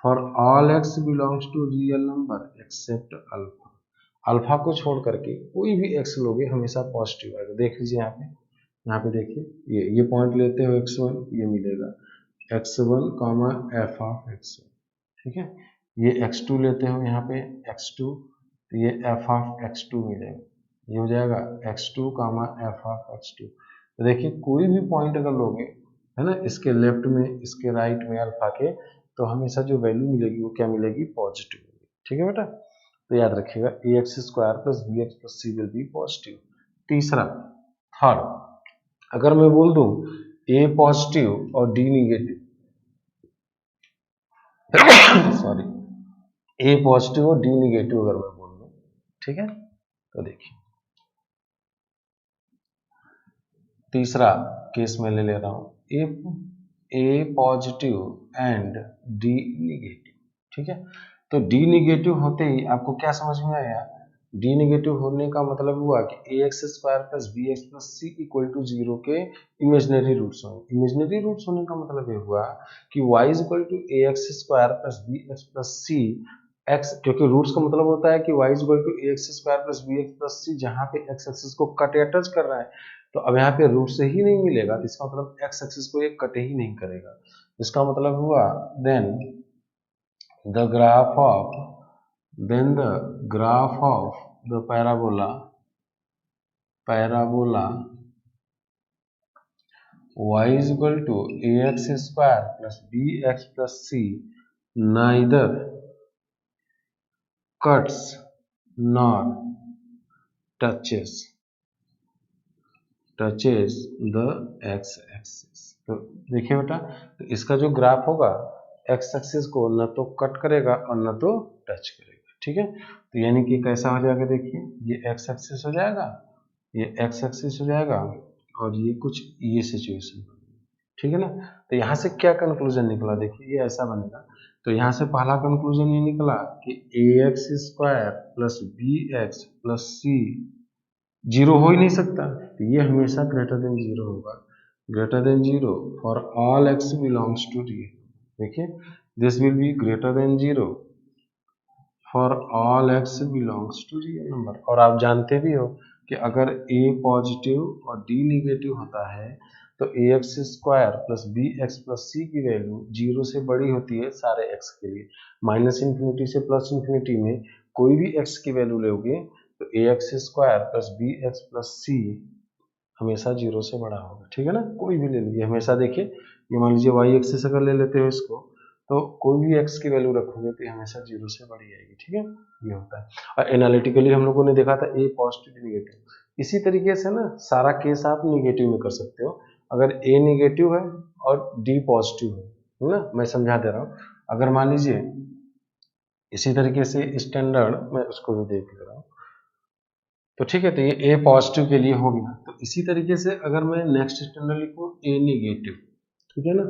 for all x belongs to real number except alpha. Alpha को छोड़ करके कोई भी x लोगे हमेशा पॉजिटिव आएगा। देख लीजिए यहाँ पे देखिए, ये पॉइंट लेते हो x1, ये मिलेगा x1 comma F of x1, ठीक है। ये x2 लेते हो यहाँ पे x2, तो ये एफ ऑफ x2 मिलेगा, ये हो जाएगा x2 comma F of x2। तो देखिए कोई भी पॉइंट अगर लोगे, है ना, इसके लेफ्ट में इसके राइट में अल्फा के, तो हमेशा जो वैल्यू मिलेगी वो क्या मिलेगी, पॉजिटिव मिलेगी, ठीक है बेटा। तो याद रखिएगा a x square plus B x plus c will be positive. तीसरा, थर्ड, अगर मैं बोल दूं ए पॉजिटिव और d negative sorry, a positive और डी निगेटिव अगर मैं बोल दूं, ठीक है, तो देखिए तीसरा केस मैं ले रहा हूं, if A positive and D negative, ठीक है। तो डी निगेटिव होते ही आपको क्या समझ में आया, डी निगेटिव होने का मतलब हुआ कि a x square plus B x plus c equal to 0 के इमेजिनरी रूट्स होंगे। इमेजिनरी रूट्स होने का मतलब ये हुआ कि y is equal to A x square plus B x plus c, x, क्योंकि रूट्स का मतलब होता है कि y is equal to A x square plus B x plus c, जहाँ पे एक्स एक्सिस को कट या टच कर रहा है, तो अब यहाँ पे रूट से ही नहीं मिलेगा, तो इसका मतलब एक्स एक्सिस को ये कट ही नहीं करेगा। इसका मतलब हुआ then the graph of the parabola y is equal to ax square plus bx plus c neither cuts nor touches the x axis। तो देखिए बेटा, तो इसका जो ग्राफ होगा x एक्सिस को न तो कट करेगा और न तो टच करेगा, ठीक है। तो यानी कि कैसा हो जाएगा, देखिए ये x एक्सिस हो जाएगा, ये x एक्सिस हो जाएगा, और ये कुछ ये सिचुएशन, ठीक है ना। तो यहाँ से क्या कंक्लूजन निकला, देखिए ये ऐसा बनेगा। तो यहाँ से पहला कंक्लूजन ये निकला कि a x square plus B x plus c 0 हो ही नहीं सकता, तो ये हमेशा ग्रेटर देन 0 होगा, greater than 0 for all x belongs to real. देखिए this will be greater than 0 for all x belongs to real number. और आप जानते भी हो कि अगर a पॉजिटिव और d निगेटिव होता है तो a x square plus B x plus c की वैल्यू 0 से बड़ी होती है सारे x के लिए। माइनस इन्फिनिटी से प्लस इन्फिनिटी में कोई भी x की वैल्यू लोगे तो a x square plus B x plus c हमेशा 0 से बड़ा होगा, ठीक है ना। कोई भी ले लीजिए, हमेशा देखिए, ये मान लीजिए y एक्सिस अगर ले लेते हो इसको, तो कोई भी x की वैल्यू रखोगे तो हमेशा 0 से बड़ी आएगी, ठीक है, ये होता है। और एनालिटिकली हम लोगों ने देखा था a पॉजिटिव निगेटिव, इसी तरीके से ना सारा केस आप निगेटिव में कर सकते हो। अगर a निगेटिव है और d पॉजिटिव है ना, मैं समझा दे रहा हूँ। अगर मान लीजिए इसी तरीके से स्टैंडर्ड मैं उसको भी देख ले रहा हूँ, तो ठीक है, तो ये a पॉजिटिव के लिए हो गया। तो इसी तरीके से अगर मैं नेक्स्ट स्टैंडर्ड लिखूँ a निगेटिव, ठीक है ना,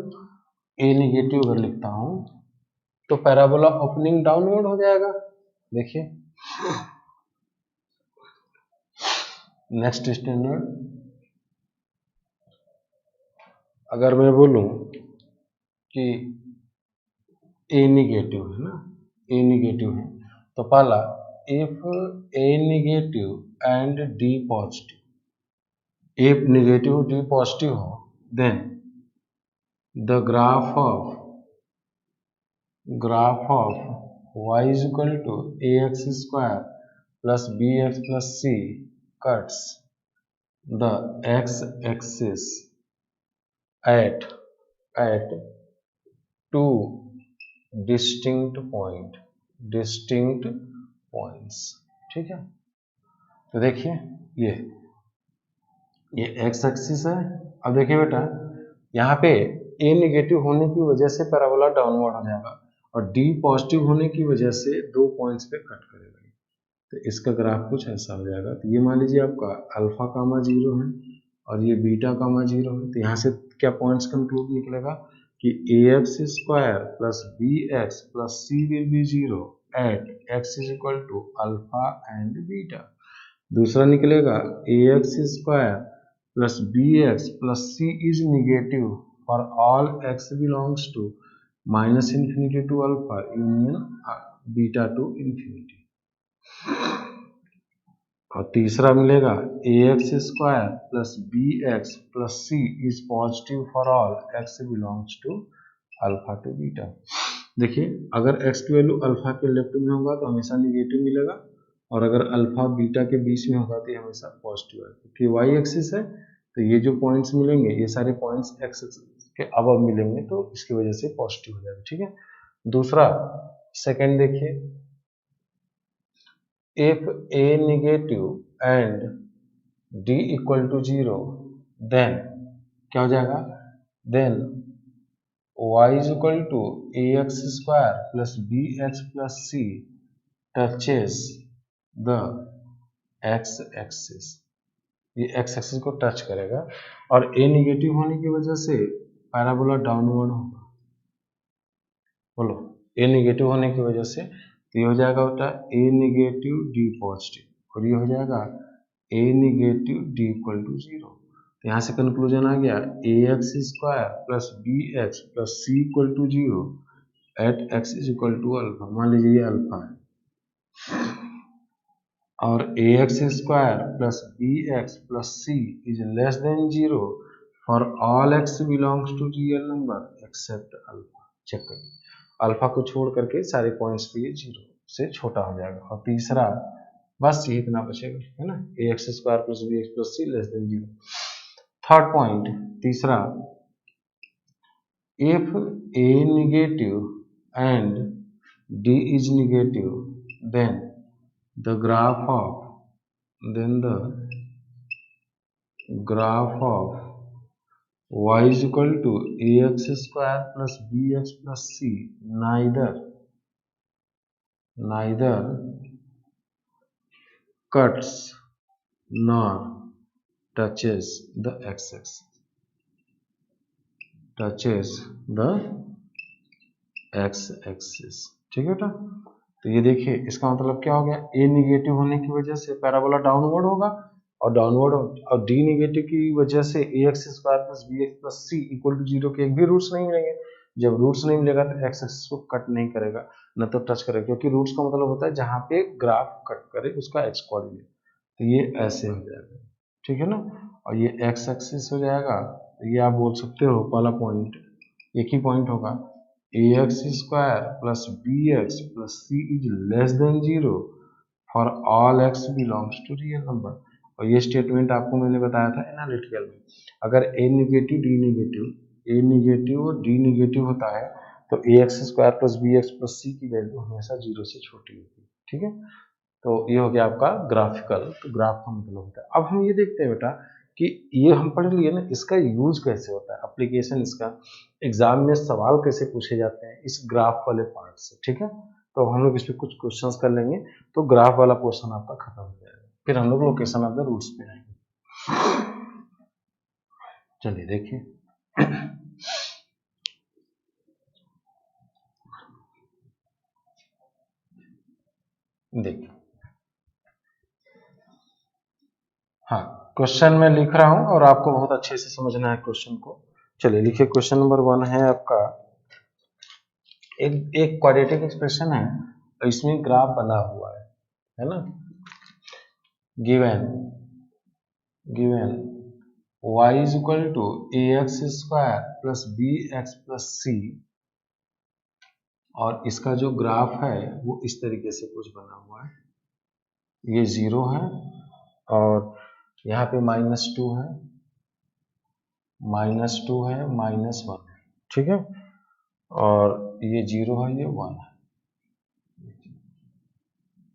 a निगेटिव अगर लिखता हूँ तो पैराबोला ओपनिंग डाउनवर्ड हो जाएगा। देखिए नेक्स्ट स्टैंडर्ड अगर मैं बोलूं कि a निगेटिव है ना, a निगेटिव है, तो पहला if a negative and d positive, if negative d positive हो, then the graph of y is equal to ax square plus bx plus c cuts the x-axis at two distinct points। ठीक है, तो देखिए ये x axis है। अब देखिए बेटा, यहाँ पे ए निगेटिव होने की वजह से पैराबोला डाउनवर्ड हो जाएगा और डी पॉजिटिव होने की वजह से 2 पॉइंट्स पे कट करेगा। तो इसका ग्राफ कुछ ऐसा हो जाएगा। तो ये मान लीजिए आपका अल्फा कामा 0 है और ये बीटा कामा 0 है। तो यहाँ से क्या पॉइंट्स कंक्लूड निकलेगा कि a x square plus B x plus c will be 0 at x is equal to alpha and beta. दूसरा निकलेगा a x square plus B x plus c is negative for all x belongs to minus infinity to alpha union beta to infinity. और तीसरा मिलेगा a x square plus B x plus c is positive for all x belongs to alpha to beta. देखिए, अगर x की value alpha के left में होगा तो हमेशा निगेटिव मिलेगा और अगर अल्फा बीटा के बीच में होगा तो ये हमेशा पॉजिटिव है। क्योंकि वाई एक्सिस है तो ये जो पॉइंट्स मिलेंगे ये सारे पॉइंट्स एक्स के अबव मिलेंगे, तो इसकी वजह से पॉजिटिव हो जाएगा। ठीक है, दूसरा सेकेंड देखिए, if a negative and d equal to 0 then क्या हो जाएगा, then y is equal to ax square plus bx plus c touches the x axis। ये x axis को टच करेगा और a निगेटिव होने की वजह से पैराबोला डाउनवर्ड होगा। बोलो, a निगेटिव होने की वजह से तो ये हो जाएगा बेटा ए निगेटिव डी पॉजिटिव और ये हो जाएगा a negative d equal to 0। तो यहाँ से कंक्लूजन आ गया a x square plus B x plus c equal to 0 at x is equal to alpha. मान लीजिए ये अल्फा है और a x square plus B x plus c is less than 0 for all x belongs to real number except alpha. Check करिए, alpha को छोड़ करके सारे पॉइंट्स पे ये 0 से छोटा हो जाएगा। और तीसरा बस ये इतना बचेगा, है ना, a x square plus B x plus c less than 0। Third point, तीसरा, if a negative and d is negative then the graph of y is equal to ax square plus bx plus c neither cuts nor touches the x-axis। ठीक है बेटा, तो ये देखिए इसका मतलब क्या हो गया, ए निगेटिव होने की वजह से पैराबोला डाउनवर्ड होगा और डी निगेटिव की वजह से a x square plus B x plus c equal to 0 के एक भी रूट्स नहीं मिलेंगे। जब रूट्स नहीं मिलेगा तो एक्स एक्सिस को कट नहीं करेगा, न तो टच करेगा, क्योंकि रूट्स का मतलब होता है जहाँ पे ग्राफ कट करे उसका एक्स कोऑर्डिनेट। तो ये ऐसे हो जाएगा, ठीक है ना, और ये एक्स एक्सिस हो जाएगा। तो ये आप बोल सकते हो पहला पॉइंट एक ही पॉइंट होगा, a x square plus B x plus c is less than 0 for all x belongs to real number. और ये स्टेटमेंट आपको मैंने बताया था एनालिटिकल में, अगर ए निगेटिव और डी निगेटिव होता है तो a x square plus B x plus c की वैल्यू हमेशा 0 से छोटी होती है। ठीक है, तो ये हो गया आपका ग्राफिकल, तो ग्राफ का मतलब होता है। अब हम ये देखते हैं बेटा कि ये हम पढ़ लिए ना, इसका यूज कैसे होता है, एप्लीकेशन, इसका एग्जाम में सवाल कैसे पूछे जाते हैं इस ग्राफ वाले पार्ट से। ठीक है, तो हम लोग इस पर कुछ क्वेश्चंस कर लेंगे, तो ग्राफ वाला पोर्शन आपका खत्म हो जाएगा, फिर हम लोग लोकेशन ऑफ द रूट्स पे आएंगे। चलिए देखिए, देखिए, हाँ, क्वेश्चन में लिख रहा हूं और आपको बहुत अच्छे से समझना है क्वेश्चन को। चलिए लिखिए, क्वेश्चन नंबर 1 है आपका, एक क्वाड्रेटिक एक्सप्रेशन है और इसमें ग्राफ बना हुआ है ना, given y is equal to ax square plus B x plus c, और इसका जो ग्राफ है वो इस तरीके से कुछ बना हुआ है। ये 0 है, और यहाँ पे -2 है, -2 है, -1 है, ठीक है, और ये 0 है, ये 1 है,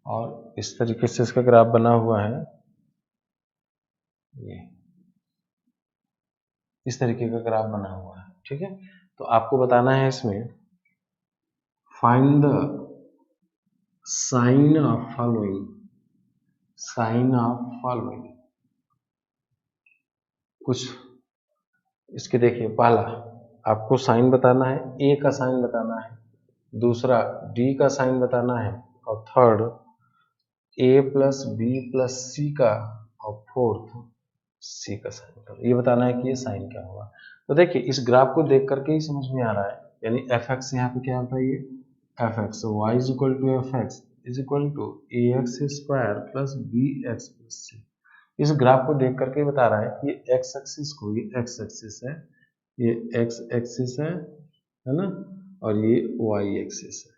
और इस तरीके से इसका ग्राफ बना हुआ है, ये इस तरीके का ग्राफ बना हुआ है, ठीक है। तो आपको बताना है इसमें, find the sign of following, sign of following, कुछ इसके देखिए, पहला आपको साइन बताना है, ए का साइन बताना है, दूसरा डी का साइन बताना है, और third a plus b plus c का, और फोर्थ सी का साइन बताना, ये बताना है कि ये साइन क्या होगा। तो देखिए इस ग्राफ को देख करके ही समझ में आ रहा है, यानी एफ एक्स यहाँ पे क्या होता है, ये f x, y is equal to f x is equal to A x square plus B x plus c. इस ग्राफ को देख करके बता रहा है कि ये एक्स एक्सिस को, ये एक्स एक्सिस है, ये एक्स एक्सिस है ना, और ये वाई एक्सिस है,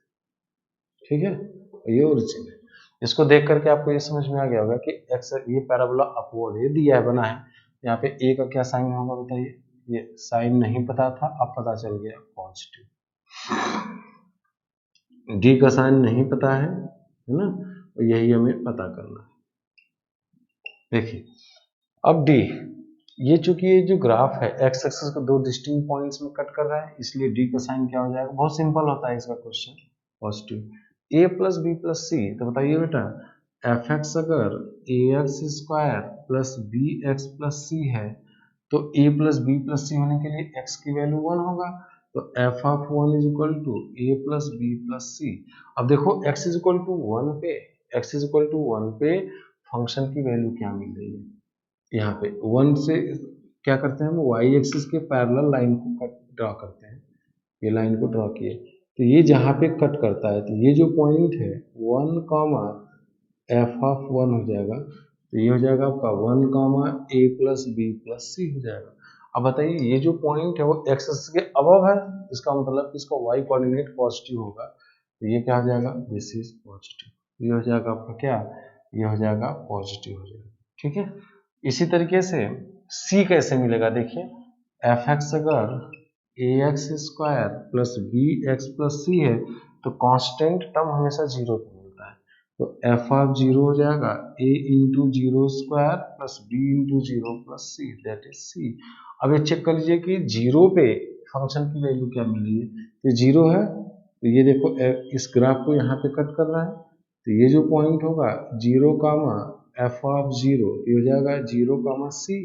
ठीक है, ये ओरिजिन है। इसको देख करके आपको ये समझ में आ गया होगा कि एक्स, ये पैराबोला अपवर्ड ये दिया है, बना है, यहाँ पे ए का क्या साइन होगा बताइए, ये साइन नहीं पता था, अब पता चल गया पॉजिटिव, डी का साइन नहीं पता है ना, यही हमें पता करना है। देखिए अब डी, ये चूंकि ये जो ग्राफ है एक्स एक्सिस को दो डिस्टिंक्ट पॉइंट्स में कट कर रहा है, इसलिए डी का साइन क्या हो जाएगा, बहुत सिंपल होता है इसका question, positive. A plus b plus c, तो बताइए बेटा एफ एक्स अगर a x square plus B x plus सी है, तो a plus b plus c होने के लिए एक्स की वैल्यू 1 होगा, तो F of 1 is equal to a plus b plus c. अब देखो एक्स इज इक्वल टू 1 पे, एक्स इज इक्वल टू 1 पे फंक्शन की वैल्यू क्या मिल रही है, यहाँ पे 1 से क्या करते हैं हम, वाई एक्सिस के पैरेलल लाइन को कट ड्रॉ करते हैं, ये लाइन को ड्रॉ किए, तो ये जहाँ पे कट करता है, तो ये जो पॉइंट है 1 कॉमा एफ ऑफ 1 हो जाएगा, तो ये हो जाएगा आपका 1 कॉमा ए प्लस बी प्लस सी हो जाएगा। अब बताइए ये जो पॉइंट है वो एक्स एक्सिस के अबव है, इसका मतलब इसका वाई कोऑर्डिनेट पॉजिटिव होगा, तो ये क्या हो जाएगा, दिस इज पॉजिटिव, ये हो जाएगा आपका क्या, ये हो जाएगा पॉजिटिव हो जाएगा, ठीक है। इसी तरीके से c कैसे मिलेगा, देखिए एफ एक्स अगर a x square plus B x plus सी है, तो कांस्टेंट टर्म हमेशा 0 पे मिलता है, तो एफ ऑफ 0 हो जाएगा a into 0 square plus b into 0 plus c, that is c. अब ये चेक कर लीजिए कि 0 पे फंक्शन की वैल्यू क्या मिल रही है, तो 0 है, तो ये देखो इस ग्राफ को यहाँ पे कट कर रहा है, तो ये जो पॉइंट होगा 0 कामा एफ ऑफ 0, ये हो जाएगा 0 कामा सी।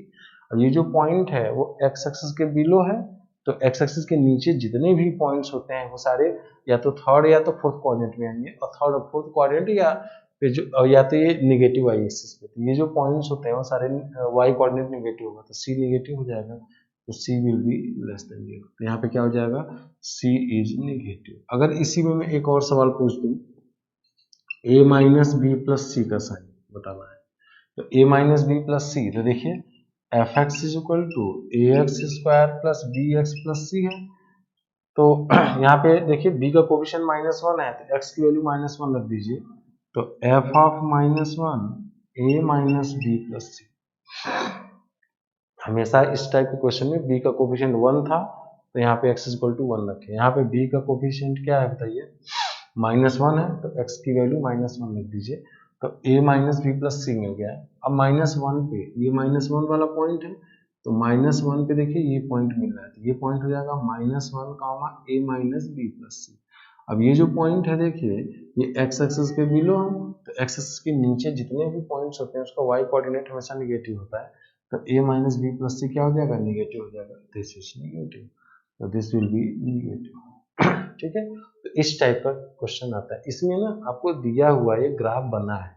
और ये जो पॉइंट है वो एक्स एक्सिस के बिलो है, तो एक्स एक्सिस के नीचे जितने भी पॉइंट्स होते हैं वो सारे या तो थर्ड या तो फोर्थ कोऑर्डिनेट में आएंगे, और थर्ड और फोर्थ कोऑर्डिनेट या फिर जो या तो ये निगेटिव वाई एक्सिस पे, तो ये जो पॉइंट्स होते हैं वो सारे वाई कोऑर्डिनेट निगेटिव होगा, तो सी निगेटिव हो जाएगा, तो सी विल बी लेस देन 0, तो यहाँ पे क्या हो जाएगा, सी इज निगेटिव। अगर इसी में मैं एक और सवाल पूछ दूं, a minus b plus c का साइन बताना है, तो a minus b plus c, तो देखिए f x is equal to A x square plus B x plus सी है, तो यहाँ पे देखिए b का कोफिशिएंट -1 है, तो x की वैल्यू -1 रख दीजिए, तो f of -1 a minus b plus c. हमेशा इस टाइप के क्वेश्चन में b का कोफिशिएंट 1 था, तो यहाँ पे x इज इक्वल टू 1 रखें, यहाँ पे b का कोफिशिएंट क्या है बताइए, -1 है, तो x की वैल्यू -1 रख दीजिए, तो a माइनस बी प्लस सी मिल गया है। अब -1 पे ये -1 वाला पॉइंट है, तो -1 पे देखिए ये पॉइंट मिल रहा है, तो ये पॉइंट हो जाएगा -1 कामा a minus b plus c. अब ये जो पॉइंट है देखिए ये x एक्सिस के बिलो है, तो x एक्सिस के नीचे जितने भी पॉइंट्स होते हैं उसका y कोऑर्डिनेट हमेशा निगेटिव होता है, तो a माइनस बी प्लस सी क्या हो जाएगा, निगेटिव हो जाएगा, दिस इज निगेटिव, तो दिस विल बी निगेटिव, ठीक है। तो इस टाइप का क्वेश्चन आता है, इसमें ना आपको दिया हुआ ये ग्राफ बना है,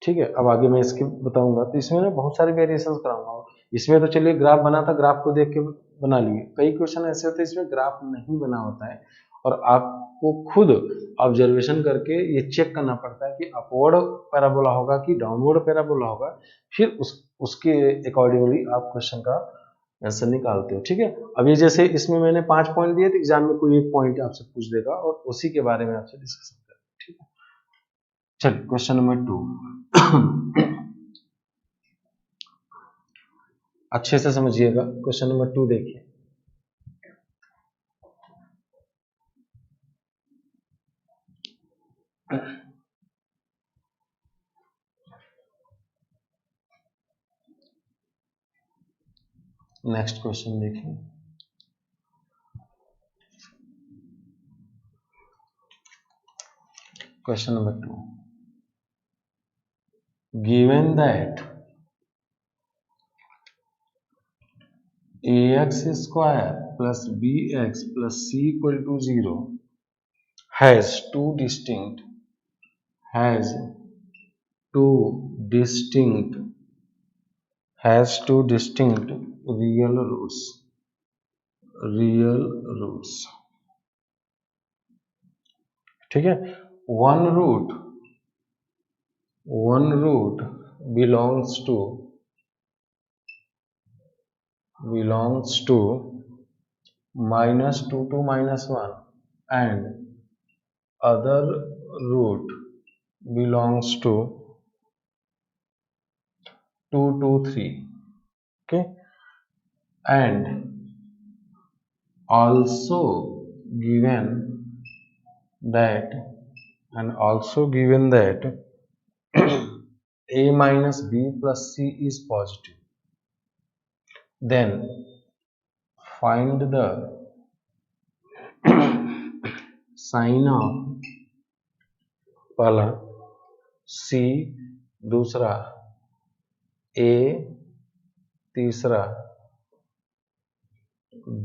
ठीक है। अब आगे मैं इसके बताऊंगा, तो इसमें ना बहुत सारे वेरिएशंस कराऊंगा, इसमें तो चलिए ग्राफ बना था, ग्राफ को देख के बना लिए, कई क्वेश्चन ऐसे होते हैं इसमें ग्राफ नहीं बना होता है, और आपको खुद ऑब्जर्वेशन करके ये चेक करना पड़ता है कि अपवर्ड पैराबोला होगा कि डाउनवर्ड पैराबोला होगा, फिर उसके अकॉर्डिंगली आप क्वेश्चन का आंसर निकालते हो, ठीक है। अब ये जैसे इसमें मैंने 5 पॉइंट दिए थे, एग्जाम में कोई एक पॉइंट आपसे पूछ देगा और उसी के बारे में आपसे डिस्कशन करेंगे, ठीक है। चलिए क्वेश्चन नंबर 2 अच्छे से समझिएगा। क्वेश्चन नंबर 2 देखिए, नेक्स्ट क्वेश्चन देखिए। Question number 2, given that ax square plus bx plus c equal to 0 has two distinct real roots, ठीक है। one root belongs to -2 to -1 and other root belongs to 2 to 3, okay, and also given that a minus b plus c is positive, then find the sign of पहला c, दूसरा a, तीसरा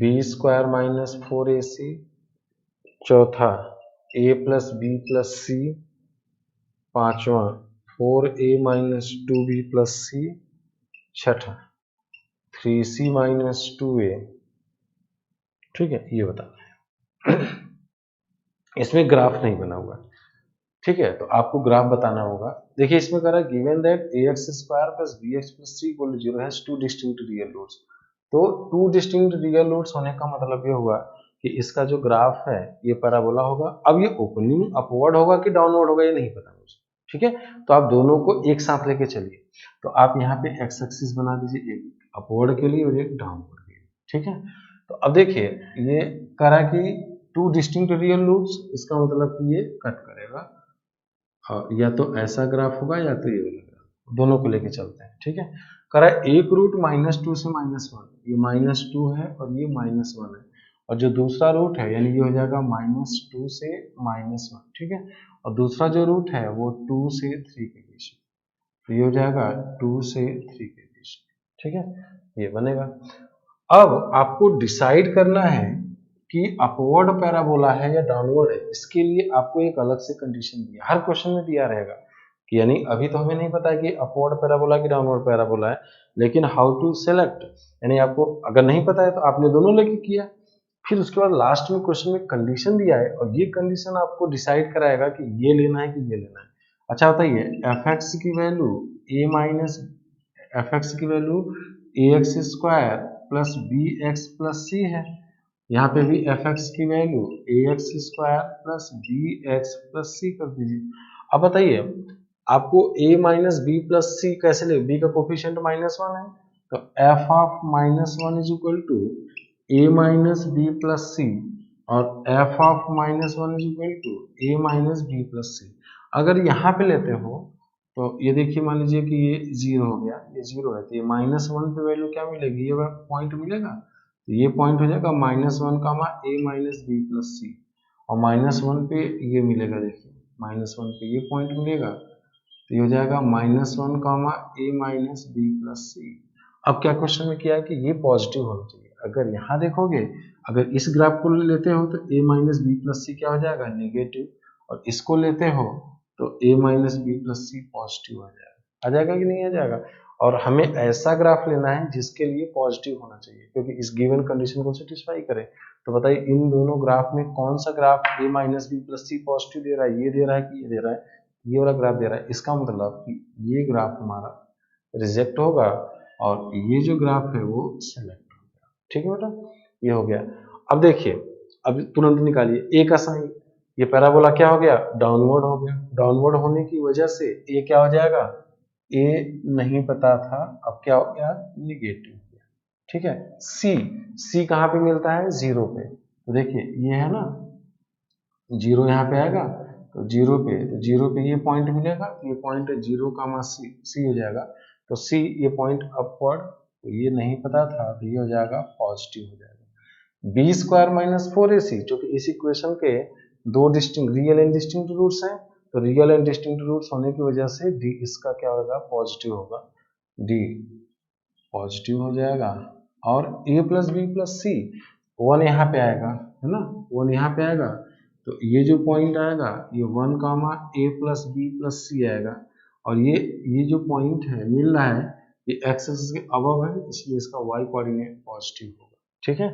b square minus 4ac, चौथा a plus b plus c, पांचवा 4a minus 2b plus c, छठा 3c minus 2a, ठीक है। ये बताना है। इसमें ग्राफ नहीं बना हुआ, ठीक है, तो आपको ग्राफ बताना होगा। देखिए इसमें कह रहा है given that ax square plus bx plus c equal to 0 has two distinct real roots. तो टू डिस्टिंक्ट रियल रूट्स होने का मतलब ये हुआ कि इसका जो ग्राफ है ये पैराबोला होगा। अब ये ओपनिंग अपवर्ड होगा कि डाउनवर्ड होगा ये नहीं पता मुझे, ठीक है। तो आप दोनों को एक साथ लेके चलिए। तो आप यहाँ पे एक्स एक्सिस बना दीजिए, एक अपवर्ड के लिए और एक डाउनवर्ड के लिए, ठीक है। तो अब देखिए ये कह रहा है कि टू डिस्टिंक्ट रियल रूट्स, इसका मतलब कि ये कट करेगा, या तो ऐसा ग्राफ होगा या तो ये वाला ग्राफ, दोनों को लेके चलते हैं, ठीक है। कह रहा है एक रूट -2 से -1, ये -2 है और ये -1 है, और जो दूसरा रूट है यानी ये हो जाएगा -2 से -1, ठीक है। और दूसरा जो रूट है वो 2 से 3 के बीच, तो ये हो जाएगा 2 से 3 के बीच, ठीक है, ये बनेगा। अब आपको डिसाइड करना है कि अपवर्ड पैराबोला है या डाउनवर्ड है। इसके लिए आपको एक अलग से कंडीशन दिया, हर क्वेश्चन में दिया रहेगा कि यानी अभी तो हमें नहीं पता है कि अपवर्ड पैराबोला की डाउनवर्ड पैराबोला है, लेकिन हाउ टू सेलेक्ट, यानी आपको अगर नहीं पता है तो आपने दोनों लेके किया, फिर उसके बाद लास्ट में क्वेश्चन में कंडीशन दिया है और ये कंडीशन आपको डिसाइड कराएगा कि ये लेना है कि ये लेना है। अच्छा बताइए, एफ एक्स की value a x square plus B x plus सी है, यहाँ पे भी एफ एक्स की value a x square plus B x plus c कर दीजिए। अब बताइए आपको a minus b plus c कैसे ले, b का कोफिशिएंट -1 है, तो f of -1 is equal to a minus b plus c और f of -1 is equal to a minus b plus c. अगर यहाँ पे लेते हो तो ये देखिए, मान लीजिए कि ये 0 हो गया, ये 0 है, तो ये -1 पे वैल्यू क्या मिलेगी, ये पॉइंट मिलेगा, तो ये पॉइंट हो जाएगा -1 कामा a minus b plus c, और -1 पे ये मिलेगा, देखिए -1 पे ये पॉइंट मिलेगा, तो ये हो जाएगा -1 कामा a minus b plus c. अब क्या क्वेश्चन में किया है कि ये पॉजिटिव होना चाहिए। अगर यहाँ देखोगे, अगर इस ग्राफ को लेते हो तो a माइनस बी प्लस सी क्या हो जाएगा, नेगेटिव, और इसको लेते हो तो a minus b plus c positive आ जाएगा कि नहीं आ जाएगा। और हमें ऐसा ग्राफ लेना है जिसके लिए पॉजिटिव होना चाहिए, क्योंकि इस गिवन कंडीशन को सेटिस्फाई करे। तो बताइए इन दोनों ग्राफ में कौन सा graph a minus b plus c positive दे रहा है, ये दे रहा है कि ये दे रहा है, ये वाला ग्राफ दे रहा है। इसका मतलब कि ये ग्राफ हमारा रिजेक्ट होगा और ये जो ग्राफ है वो सेलेक्ट हो गया, ठीक है बेटा, ये हो गया। अब देखिए, अब तुरंत निकालिए a का साइन, ये पैराबोला क्या हो गया, डाउनवर्ड हो गया। डाउनवर्ड होने की वजह से ए क्या हो जाएगा, ए नहीं पता था, अब क्या हो गया, निगेटिव हो गया। ठीक है, सी कहाँ पे मिलता है, जीरो पे। तो देखिए ये है ना, जीरो यहाँ पे आएगा, तो जीरो पे ये पॉइंट मिलेगा, ये पॉइंट जीरो का सी हो जाएगा। तो सी ये पॉइंट अपवर्ड, तो ये नहीं पता था, तो ये हो जाएगा पॉजिटिव हो जाएगा। बी स्क्वायर माइनस 4ac, जो कि इस इक्वेशन के दो distinct real and distinct roots हैं, तो रियल एंड डिस्टिंक्ट रूट्स होने की वजह से डी इसका क्या होगा, पॉजिटिव होगा, डी पॉजिटिव हो जाएगा। और a plus b plus c, one यहाँ पे आएगा, है ना, वन यहाँ पे आएगा, तो ये जो पॉइंट आएगा ये 1 कामा a प्लस बी प्लस सी आएगा। और ये जो पॉइंट है मिल रहा है, ये एक्स एक्सिस के अबव है, इसलिए इसका y कोऑर्डिनेट पॉजिटिव होगा। ठीक है,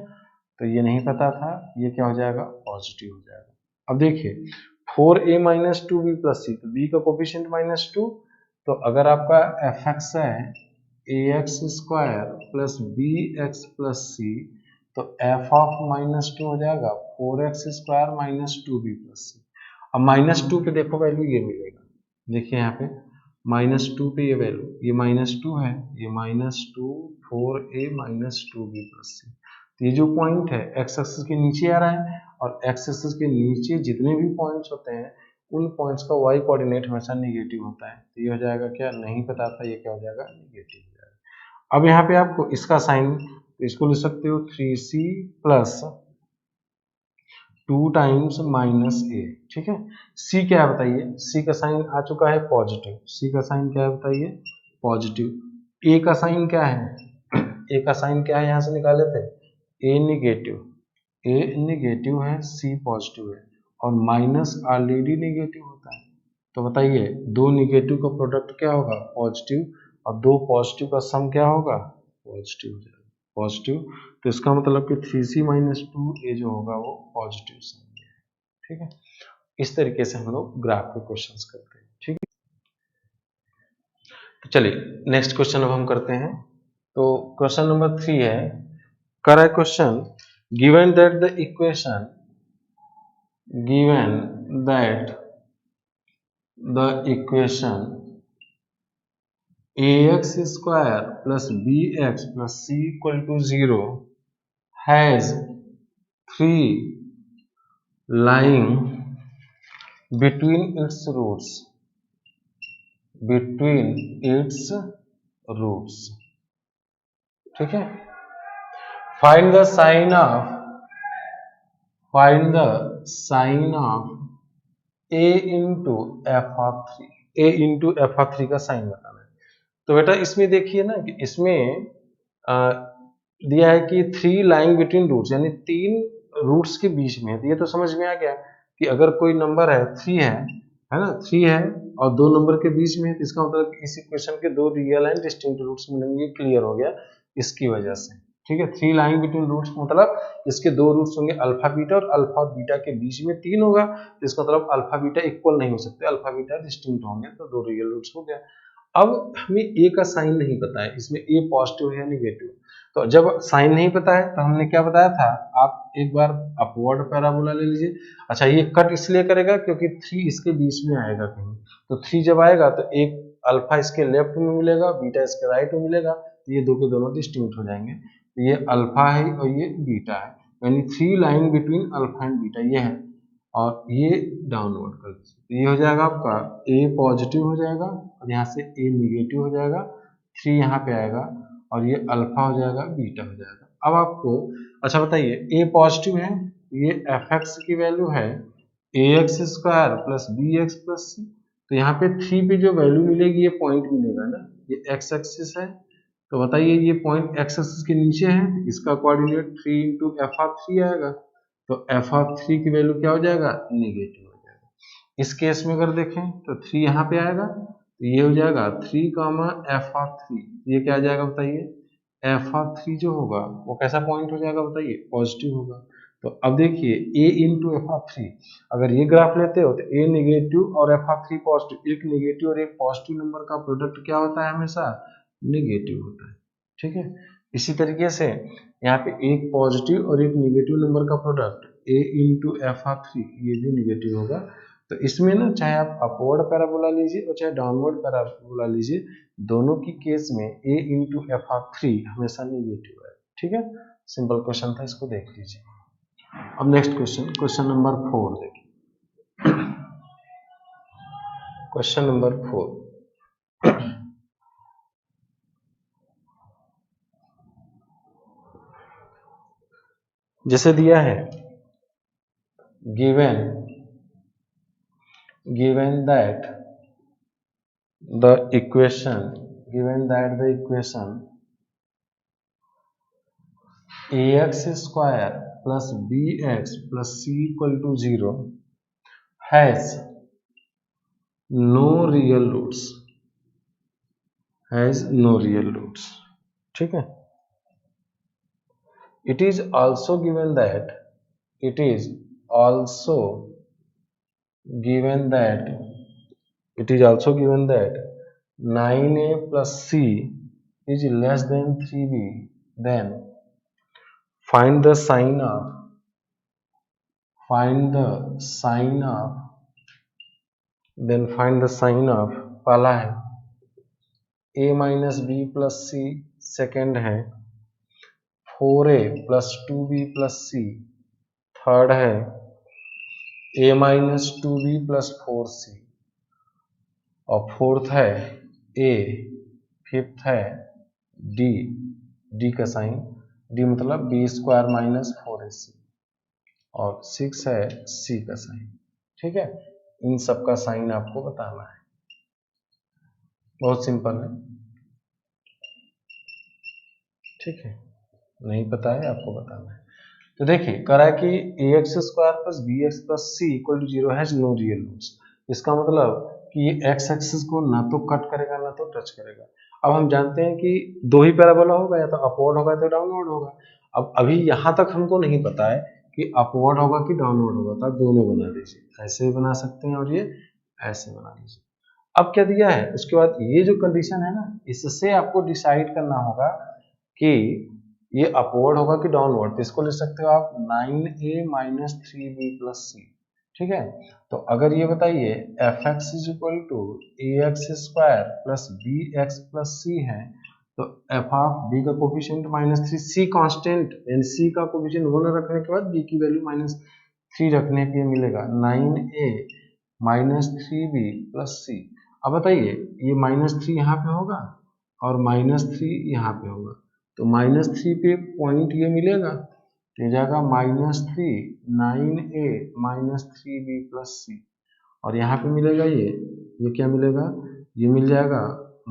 तो ये नहीं पता था, ये क्या हो जाएगा, पॉजिटिव हो जाएगा। अब देखिए 4a minus two b plus c, तो b का कोफिशिएंट -2, तो अगर आपका एफ एक्स है ax square plus B x plus c, तो एफ ऑफ -2 हो जाएगा 4x square minus 2b plus c. अब -2 पे देखो वैल्यू ये मिलेगा, देखिए यहाँ पे -2 पे ये वैल्यू, ये -2 है, ये -2 4a minus 2b plus c. तो ये जो पॉइंट है एक्स एक्सिस के नीचे आ रहा है, और एक्स एक्सिस के नीचे जितने भी पॉइंट्स होते हैं उन पॉइंट्स का y कोऑर्डिनेट हमेशा नेगेटिव होता है। तो ये हो जाएगा क्या, नहीं पता था, ये क्या हो जाएगा, नेगेटिव हो जाएगा। अब यहाँ पे आपको इसका साइन, तो इसको लिख सकते हो 3c प्लस 2 टाइम्स -a। ठीक है, c क्या है बताइए, c का साइन आ चुका है पॉजिटिव, c का साइन क्या है बताइए, पॉजिटिव। a का साइन क्या है, a का साइन क्या है, यहाँ से निकाले थे, a निगेटिव, a निगेटिव है, c पॉजिटिव है, और माइनस ऑलरेडी निगेटिव होता है। तो बताइए दो निगेटिव का प्रोडक्ट क्या होगा, पॉजिटिव, और दो पॉजिटिव का सम क्या होगा, पॉजिटिव हो जाएगा, पॉजिटिव। तो इसका मतलब कि 3c माइनस 2a जो होगा वो पॉजिटिव साइन है। ठीक है, इस तरीके से हम लोग ग्राफ के क्वेश्चंस करते हैं। ठीक है, तो चलिए नेक्स्ट क्वेश्चन अब हम करते हैं। तो क्वेश्चन नंबर 3 है, correct question, given that the equation, given that the equation ax square plus bx plus c equal to 0 has 3 lying between its roots, ठीक है, find the sign of a into f of 3, a into f of 3 का sign बताना है। तो बेटा इसमें देखिए ना कि इसमें दिया है कि 3 लाइंग बिटवीन रूट्स, यानी 3 रूट्स के बीच में। तो ये तो समझ में आ गया कि अगर कोई नंबर है 3 है ना, 3 है और दो नंबर के बीच में है, तो इसका मतलब इस इक्वेशन के दो रियल एंड डिस्टिंक्ट रूट्स मिलेंगे, क्लियर हो गया इसकी वजह से। ठीक है, 3 लाइंग बिटवीन रूट्स मतलब इसके दो रूट्स होंगे अल्फा बीटा, और अल्फा और बीटा के बीच में 3 होगा, तो इसका मतलब अल्फा बीटा इक्वल नहीं हो सकते, अल्फा बीटा डिस्टिंक्ट होंगे, तो दो रियल रूट्स हो गया। अब हमें ए का साइन नहीं पता है, इसमें ए पॉजिटिव है या निगेटिव। तो जब साइन नहीं पता है तो हमने क्या बताया था, आप एक बार अपवर्ड पैराबोला ले लीजिए। अच्छा, ये कट इसलिए करेगा क्योंकि 3 इसके बीच में आएगा कहीं, तो 3 जब आएगा तो एक अल्फा इसके लेफ्ट में मिलेगा, बीटा इसके राइट में मिलेगा, तो ये दो के दोनों डिस्टिंक्ट हो जाएंगे। तो ये अल्फा है और ये बीटा है, यानी 3 line between alpha and beta ये है, और ये डाउनवर्ड कर दीजिए, ये हो जाएगा आपका a पॉजिटिव हो जाएगा, और यहाँ से a निगेटिव हो जाएगा, 3 यहाँ पे आएगा, और ये अल्फा हो जाएगा, बीटा हो जाएगा। अब आपको अच्छा बताइए, a पॉजिटिव है, ये fx की वैल्यू है ax square plus bx plus c, तो यहाँ पे 3 पे जो वैल्यू मिलेगी ये पॉइंट मिलेगा ना, ये x एक्सिस है, तो बताइए ये पॉइंट x एक्सिस के नीचे है, इसका कोऑर्डिनेट 3 इंटू एफ ऑफ 3 आएगा, तो एफ ऑफ 3 की वैल्यू क्या हो जाएगा, निगेटिव हो जाएगा। इस केस में अगर देखें तो 3 यहाँ पे आएगा, तो ये हो जाएगा 3 कामा एफ ऑफ 3, ये क्या आ जाएगा बताइए, एफ ऑफ 3 जो होगा वो कैसा पॉइंट हो जाएगा बताइए, पॉजिटिव होगा। तो अब देखिए a इंटू एफ ऑफ 3, अगर ये ग्राफ लेते हो तो a निगेटिव और एफ ऑफ 3 पॉजिटिव, एक निगेटिव और एक पॉजिटिव नंबर का प्रोडक्ट क्या होता है, हमेशा निगेटिव होता है। ठीक है, इसी तरीके से यहाँ पे एक पॉजिटिव और एक निगेटिव नंबर का product a into F of 3 ये भी निगेटिव होगा। तो इसमें ना चाहे आप अपवर्ड पैराबोला लीजिए और चाहे डाउनवर्ड पैराबोला लीजिए, दोनों की केस में a इंटू एफ ऑफ 3 हमेशा निगेटिव है। ठीक है, सिंपल क्वेश्चन था, इसको देख लीजिए। अब नेक्स्ट क्वेश्चन नंबर 4 देखिए। क्वेश्चन नंबर 4, जैसे दिया है given that the equation ax square plus bx plus c equal to 0 has no real roots, ठीक है। it is also given that 9a plus c is less than 3b, then find the sign of पहला है a minus b plus c, second है 4a plus 2b plus c, third है a minus 2b plus 4c, और fourth है a, fifth है d का sign, d मतलब b square minus 4ac, और 6 है c का साइन। ठीक है, इन सब का साइन आपको बताना है, बहुत सिंपल है। ठीक है, नहीं पता है आपको बताना है। तो देखिए कह रहा है कि ax square plus bx plus c equal to 0 has no real roots. इसका मतलब कि ये x एक्सिस को ना तो कट करेगा ना तो टच करेगा। अब हम जानते हैं कि दो ही पैराबोला होगा, या तो अपवर्ड होगा तो डाउनवर्ड होगा। अब अभी यहाँ तक हमको नहीं पता है कि अपवर्ड होगा कि डाउनवर्ड होगा, तो आप दोनों बना लीजिए, ऐसे भी बना सकते हैं और ये ऐसे बना लीजिए। अब क्या दिया है, उसके बाद ये जो कंडीशन है ना, इससे आपको डिसाइड करना होगा कि ये अपवर्ड होगा कि डाउनवर्ड। तो इसको लिख सकते हो आप 9a minus 3b plus c। ठीक है, तो अगर ये बताइए F x is equal to A x square plus B x plus सी है, तो एफ ऑफ बी का कोफिशिएंट -3, सी कांस्टेंट यानी सी का कोफिशिएंट 1 रखने के बाद बी की वैल्यू -3 रखने पे मिलेगा 9a minus 3b plus c. अब बताइए ये -3 यहाँ पे होगा और -3 यहाँ पे होगा, तो -3 पे पॉइंट ये मिलेगा, तो जाएगा -3 9a minus 3b plus c, और यहाँ पे मिलेगा ये क्या मिलेगा, ये मिल जाएगा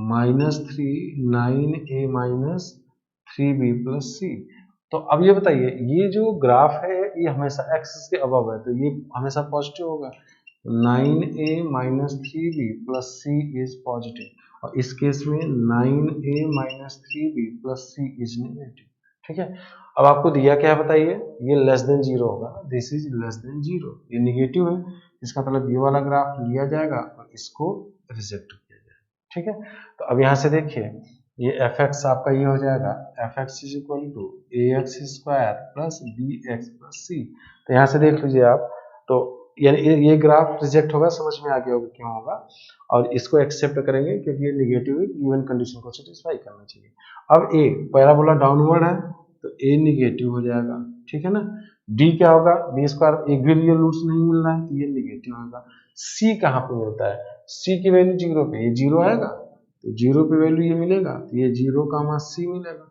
-3 9a minus 3b plus c. तो अब ये बताइए ये जो ग्राफ है ये हमेशा एक्सिस के अबव है, तो ये हमेशा पॉजिटिव होगा, 9a minus 3b plus c is positive, और इस केस में 9a minus 3b plus c is negative. ठीक है, अब आपको दिया क्या है बताइए, ये लेस देन 0 होगा, दिस इज लेस देन 0, ये निगेटिव है, इसका मतलब ये वाला ग्राफ लिया जाएगा और इसको रिजेक्ट किया जाएगा। ठीक है, तो अब यहाँ से देखिए ये एफ एक्स आपका ये हो जाएगा f x is equal to A x square plus B x plus c. तो यहाँ से देख लीजिए आप, तो यानी ये ग्राफ रिजेक्ट होगा, समझ में आ गया होगा क्यों होगा, और इसको एक्सेप्ट करेंगे क्योंकि ये निगेटिव है, गिवन कंडीशन को सेटिस्फाई करना चाहिए। अब ए पैराबोला डाउनवर्ड है तो ए निगेटिव हो जाएगा। ठीक है ना, डी क्या होगा, बी स्क्वायर एक भी रियल रूट्स नहीं मिल रहा है तो ये निगेटिव होगा। सी कहाँ पे मिलता है, सी की वैल्यू 0 पे, ये 0 आएगा तो 0 पे वैल्यू ये मिलेगा, तो ये 0 का सी मिलेगा,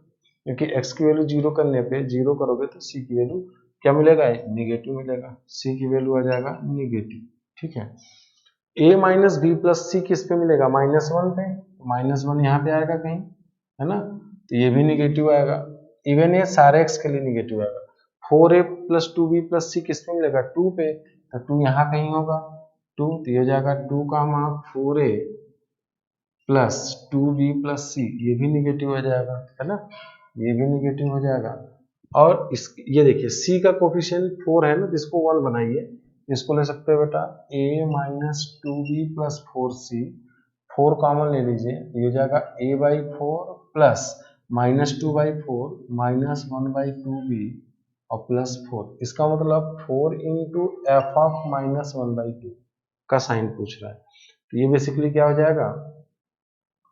क्योंकि x की वैल्यू 0 करने पे 0 करोगे तो c की वैल्यू क्या मिलेगा, निगेटिव मिलेगा, c की वैल्यू आ जाएगा निगेटिव। ठीक है, a माइनस बी प्लस सी किस पे मिलेगा, -1 पे, -1 यहाँ पे आएगा कहीं, है ना, तो ये भी निगेटिव आएगा, इवन ये सारे x के लिए निगेटिव आएगा। 4a प्लस 2b प्लस सी किस पे मिलेगा, 2 पे, तो 2 यहाँ कहीं होगा, 2, तो ये हो जाएगा 2 का 4a प्लस 2b प्लस सी, ये भी निगेटिव हो जाएगा, है ना, ये भी निगेटिव हो जाएगा। और इस ये देखिए c का कोफिशिएंट 4 है ना, जिसको 1 बनाइए, इसको ले सकते हो बेटा a minus 2b plus 4c, 4 common ले लीजिए, ये हो जाएगा a बाई 4 प्लस -2/4 -1/2b और प्लस 4, इसका मतलब 4 इंटू एफ ऑफ माइनस 1/2 का साइन पूछ रहा है। तो ये बेसिकली क्या हो जाएगा,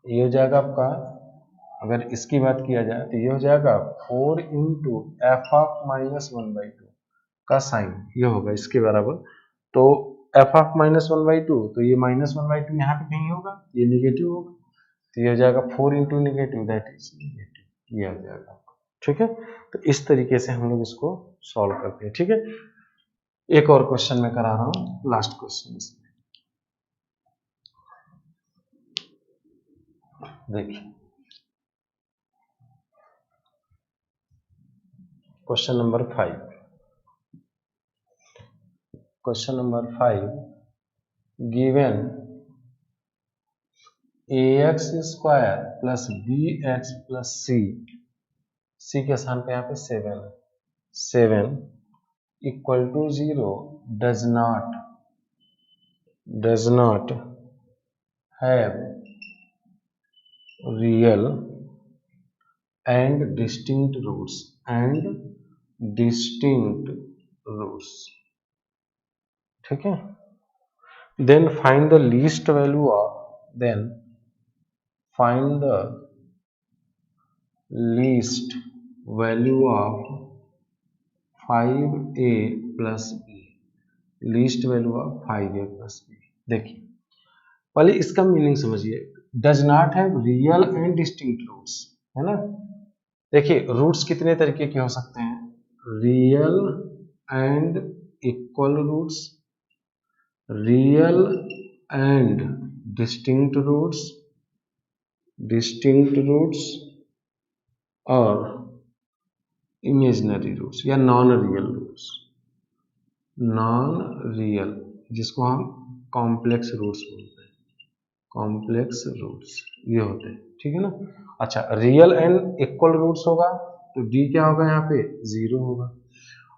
ये हो जाएगा आपका, अगर इसकी बात किया जाए तो ये हो जाएगा 4 इंटू एफ ऑफ माइनस 1/2 का साइन, ये होगा इसके बराबर। तो एफ ऑफ माइनस 1/2, तो ये माइनस 1/2 यहाँ पे कहीं होगा, ये निगेटिव होगा, तो ये हो जाएगा 4 into negative, that is negative, ये आ जाएगा। ठीक है, तो इस तरीके से हम लोग इसको सॉल्व करते हैं। ठीक है, एक और क्वेश्चन मैं करा रहा हूँ, लास्ट क्वेश्चन इसमें देखिए, question number 5। Question number 5, given ax square plus bx plus c के स्थान पे यहाँ पे 7 है, 7 equal to 0 does not have real and distinct roots ठीक है, then find the least value of least value of 5a plus b, least value of 5a plus b। देखिए पहले इसका मीनिंग समझिए, does not have real and distinct roots, है ना। देखिए roots कितने तरीके के हो सकते हैं, real and equal roots, real and distinct roots और इमेजिनरी रूट्स या नॉन रियल, जिसको हम कॉम्प्लेक्स रूट्स बोलते हैं, कॉम्प्लेक्स रूट्स ये होते हैं। ठीक है ना। अच्छा, रियल एंड इक्वल रूट्स होगा तो डी क्या होगा, यहाँ पे 0 होगा,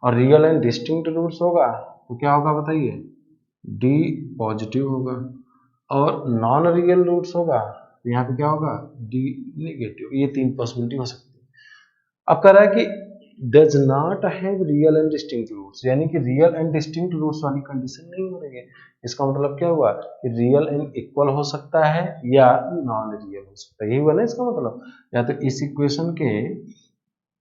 और रियल एंड डिस्टिंक्ट रूट्स होगा तो क्या होगा बताइए, डी पॉजिटिव होगा, और नॉन रियल रूट्स होगा तो यहाँ पे क्या होगा, डी नेगेटिव। ये 3 पॉसिबिलिटी हो सकती है। अब कह रहा है कि does not have real and distinct roots, यानी कि रियल एंड डिस्टिंक्ट रूट्स वाली कंडीशन नहीं हो रही है। इसका मतलब क्या हुआ कि रियल एंड इक्वल हो सकता है या नॉन रियल हो सकता है, यही हुआ ना इसका मतलब। या तो इस इक्वेशन के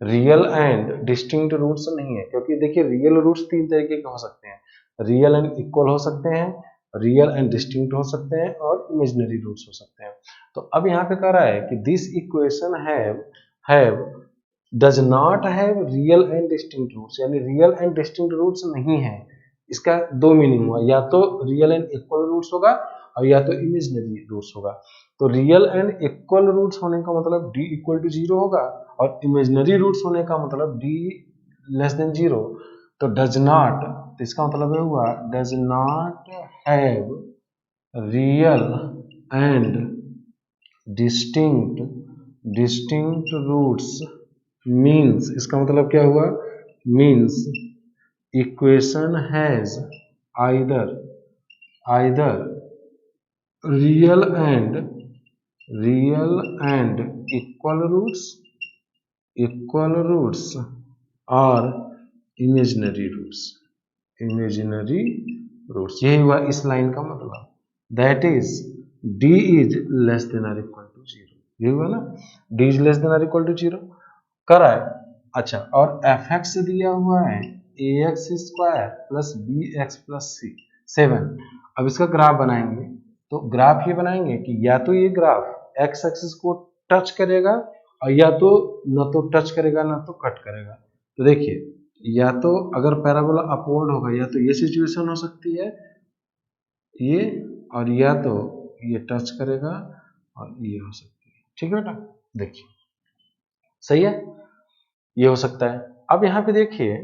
रियल एंड डिस्टिंक्ट रूट्स नहीं है, क्योंकि देखिए रियल रूट्स 3 तरीके के हो सकते हैं, रियल एंड इक्वल हो सकते हैं, रियल एंड डिस्टिंक्ट हो सकते हैं, और इमेजिनरी रूट्स हो सकते हैं। तो अब यहाँ पे कह रहा है कि this equation have does not have real and distinct roots, यानी रियल एंड डिस्टिंक्ट रूट्स नहीं है। इसका 2 मीनिंग हुआ, या तो रियल एंड इक्वल रूट्स होगा और या तो इमेजिनरी रूट्स होगा। तो रियल एंड इक्वल रूट्स होने का मतलब d इक्वल टू 0 होगा, और इमेजिनरी रूट्स होने का मतलब d लेस देन 0। तो डज नॉट, तो इसका मतलब ये हुआ does not have real and distinct roots means, इसका मतलब क्या हुआ, means equation has either real and equal roots और इमेजिनरी रूट्स। यही हुआ इस लाइन का मतलब, that is d is less than और इक्वल टू 0। यही हुआ ना, d इज लेस देन और इक्वल टू 0 कर रहा है। अच्छा, और fx दिया हुआ है ax square plus bx plus c 7। अब इसका ग्राफ बनाएंगे, तो ग्राफ ये बनाएंगे कि या तो ये ग्राफ x एक्सिस को टच करेगा और या तो न तो टच करेगा ना तो कट करेगा। तो देखिए, या तो अगर पैराबोला अपवर्ड होगा या तो ये सिचुएशन हो सकती है ये, और या तो ये टच करेगा और ये हो सकती है। ठीक है बेटा, देखिए सही है, ये हो सकता है। अब यहाँ पे देखिए,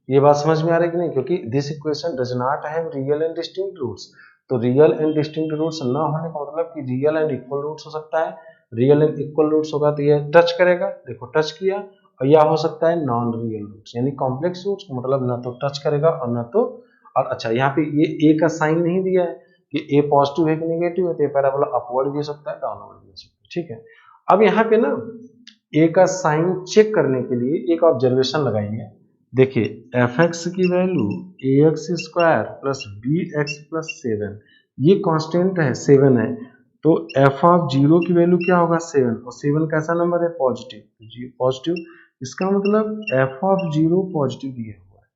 ये बात समझ में आ रही है कि नहीं, क्योंकि this equation does not have real and distinct roots. तो रियल एंड डिस्टिंक्ट रूट्स ना होने का मतलब कि रियल एंड इक्वल रूट्स हो सकता है, रियल एंड इक्वल रूट्स होगा तो ये टच करेगा, देखो टच किया, और या हो सकता है नॉन रियल रूट्स यानी कॉम्प्लेक्स रूट्स, मतलब ना तो टच करेगा और ना तो, और अच्छा यहाँ पे ये ए का साइन नहीं दिया है कि ए पॉजिटिव है कि नेगेटिव है, तो ये पैराबोला अपवर्ड भी हो सकता है, डाउनवर्ड भी हो सकता है। ठीक है, अब यहाँ पे ना ए का साइन चेक करने के लिए एक ऑब्जर्वेशन लगाएंगे देखिए एफ एक्स की value a x square plus B x plus 7, ये कांस्टेंट है 7 है, तो एफ ऑफ जीरो की वैल्यू क्या होगा 7, और 7 कैसा नंबर है पॉजिटिव, पॉजिटिव, इसका मतलब एफ ऑफ जीरो पॉजिटिव दिया हुआ है।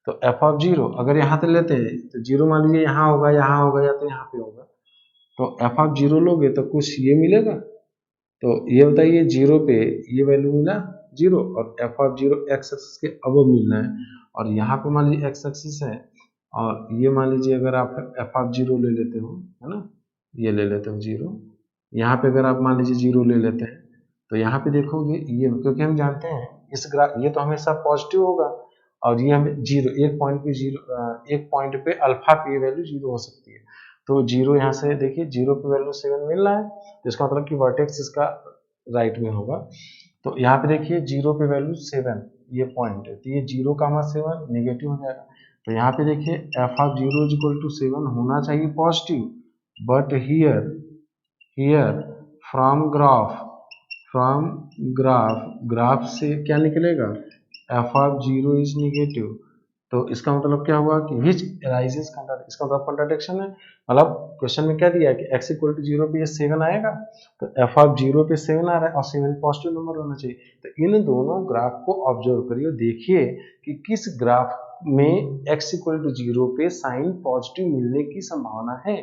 तो एफ ऑफ जीरो अगर यहाँ से लेते हैं तो जीरो मान लीजिए यहाँ होगा या तो यहाँ पे होगा, तो एफ ऑफ जीरो लोगे तो कुछ ये मिलेगा, तो ये बताइए जीरो पे ये वैल्यू मिला जीरो, और F of zero x axis के अबव मिलना है, और यहाँ पे मान लीजिए एक्स एक्सिस है, और ये मान लीजिए अगर आप एफ ऑफ जीरो ले लेते हो, है ना, ये ले लेते हो जीरो, यहाँ पे अगर आप मान लीजिए जीरो ले लेते हैं, तो यहाँ पे देखोगे ये, क्योंकि हम जानते हैं इस ग्राफ ये तो हमेशा पॉजिटिव होगा, और ये हमें जीरो एक पॉइंट पे जीरो, एक पॉइंट पे अल्फा की वैल्यू जीरो हो सकती है, तो जीरो यहाँ से देखिए जीरो पे वैल्यू 7 मिल रहा है, तो इसका मतलब कि वर्टेक्स इसका राइट में होगा। तो यहाँ पे देखिए जीरो पे वैल्यू 7, ये पॉइंट है, तो ये जीरो कामा 7 नेगेटिव हो जाएगा, तो यहाँ पे देखिए f of zero is equal to 7 होना चाहिए positive, but here here from graph से क्या निकलेगा, f of zero is negative, तो इसका मतलब क्या हुआ कि विच राइजेस कंट्राडिक्शन, इसका मतलब कंट्राडिक्शन है, मतलब क्वेश्चन में क्या दिया है कि x इक्वल टू जीरो पे ये 7 आएगा, तो एफ ऑफ जीरो पे 7 आ रहा है और 7 पॉजिटिव नंबर होना चाहिए, तो इन दोनों ग्राफ को ऑब्जर्व करिए, देखिए कि किस ग्राफ में x इक्वल टू जीरो पे साइन पॉजिटिव मिलने की संभावना है,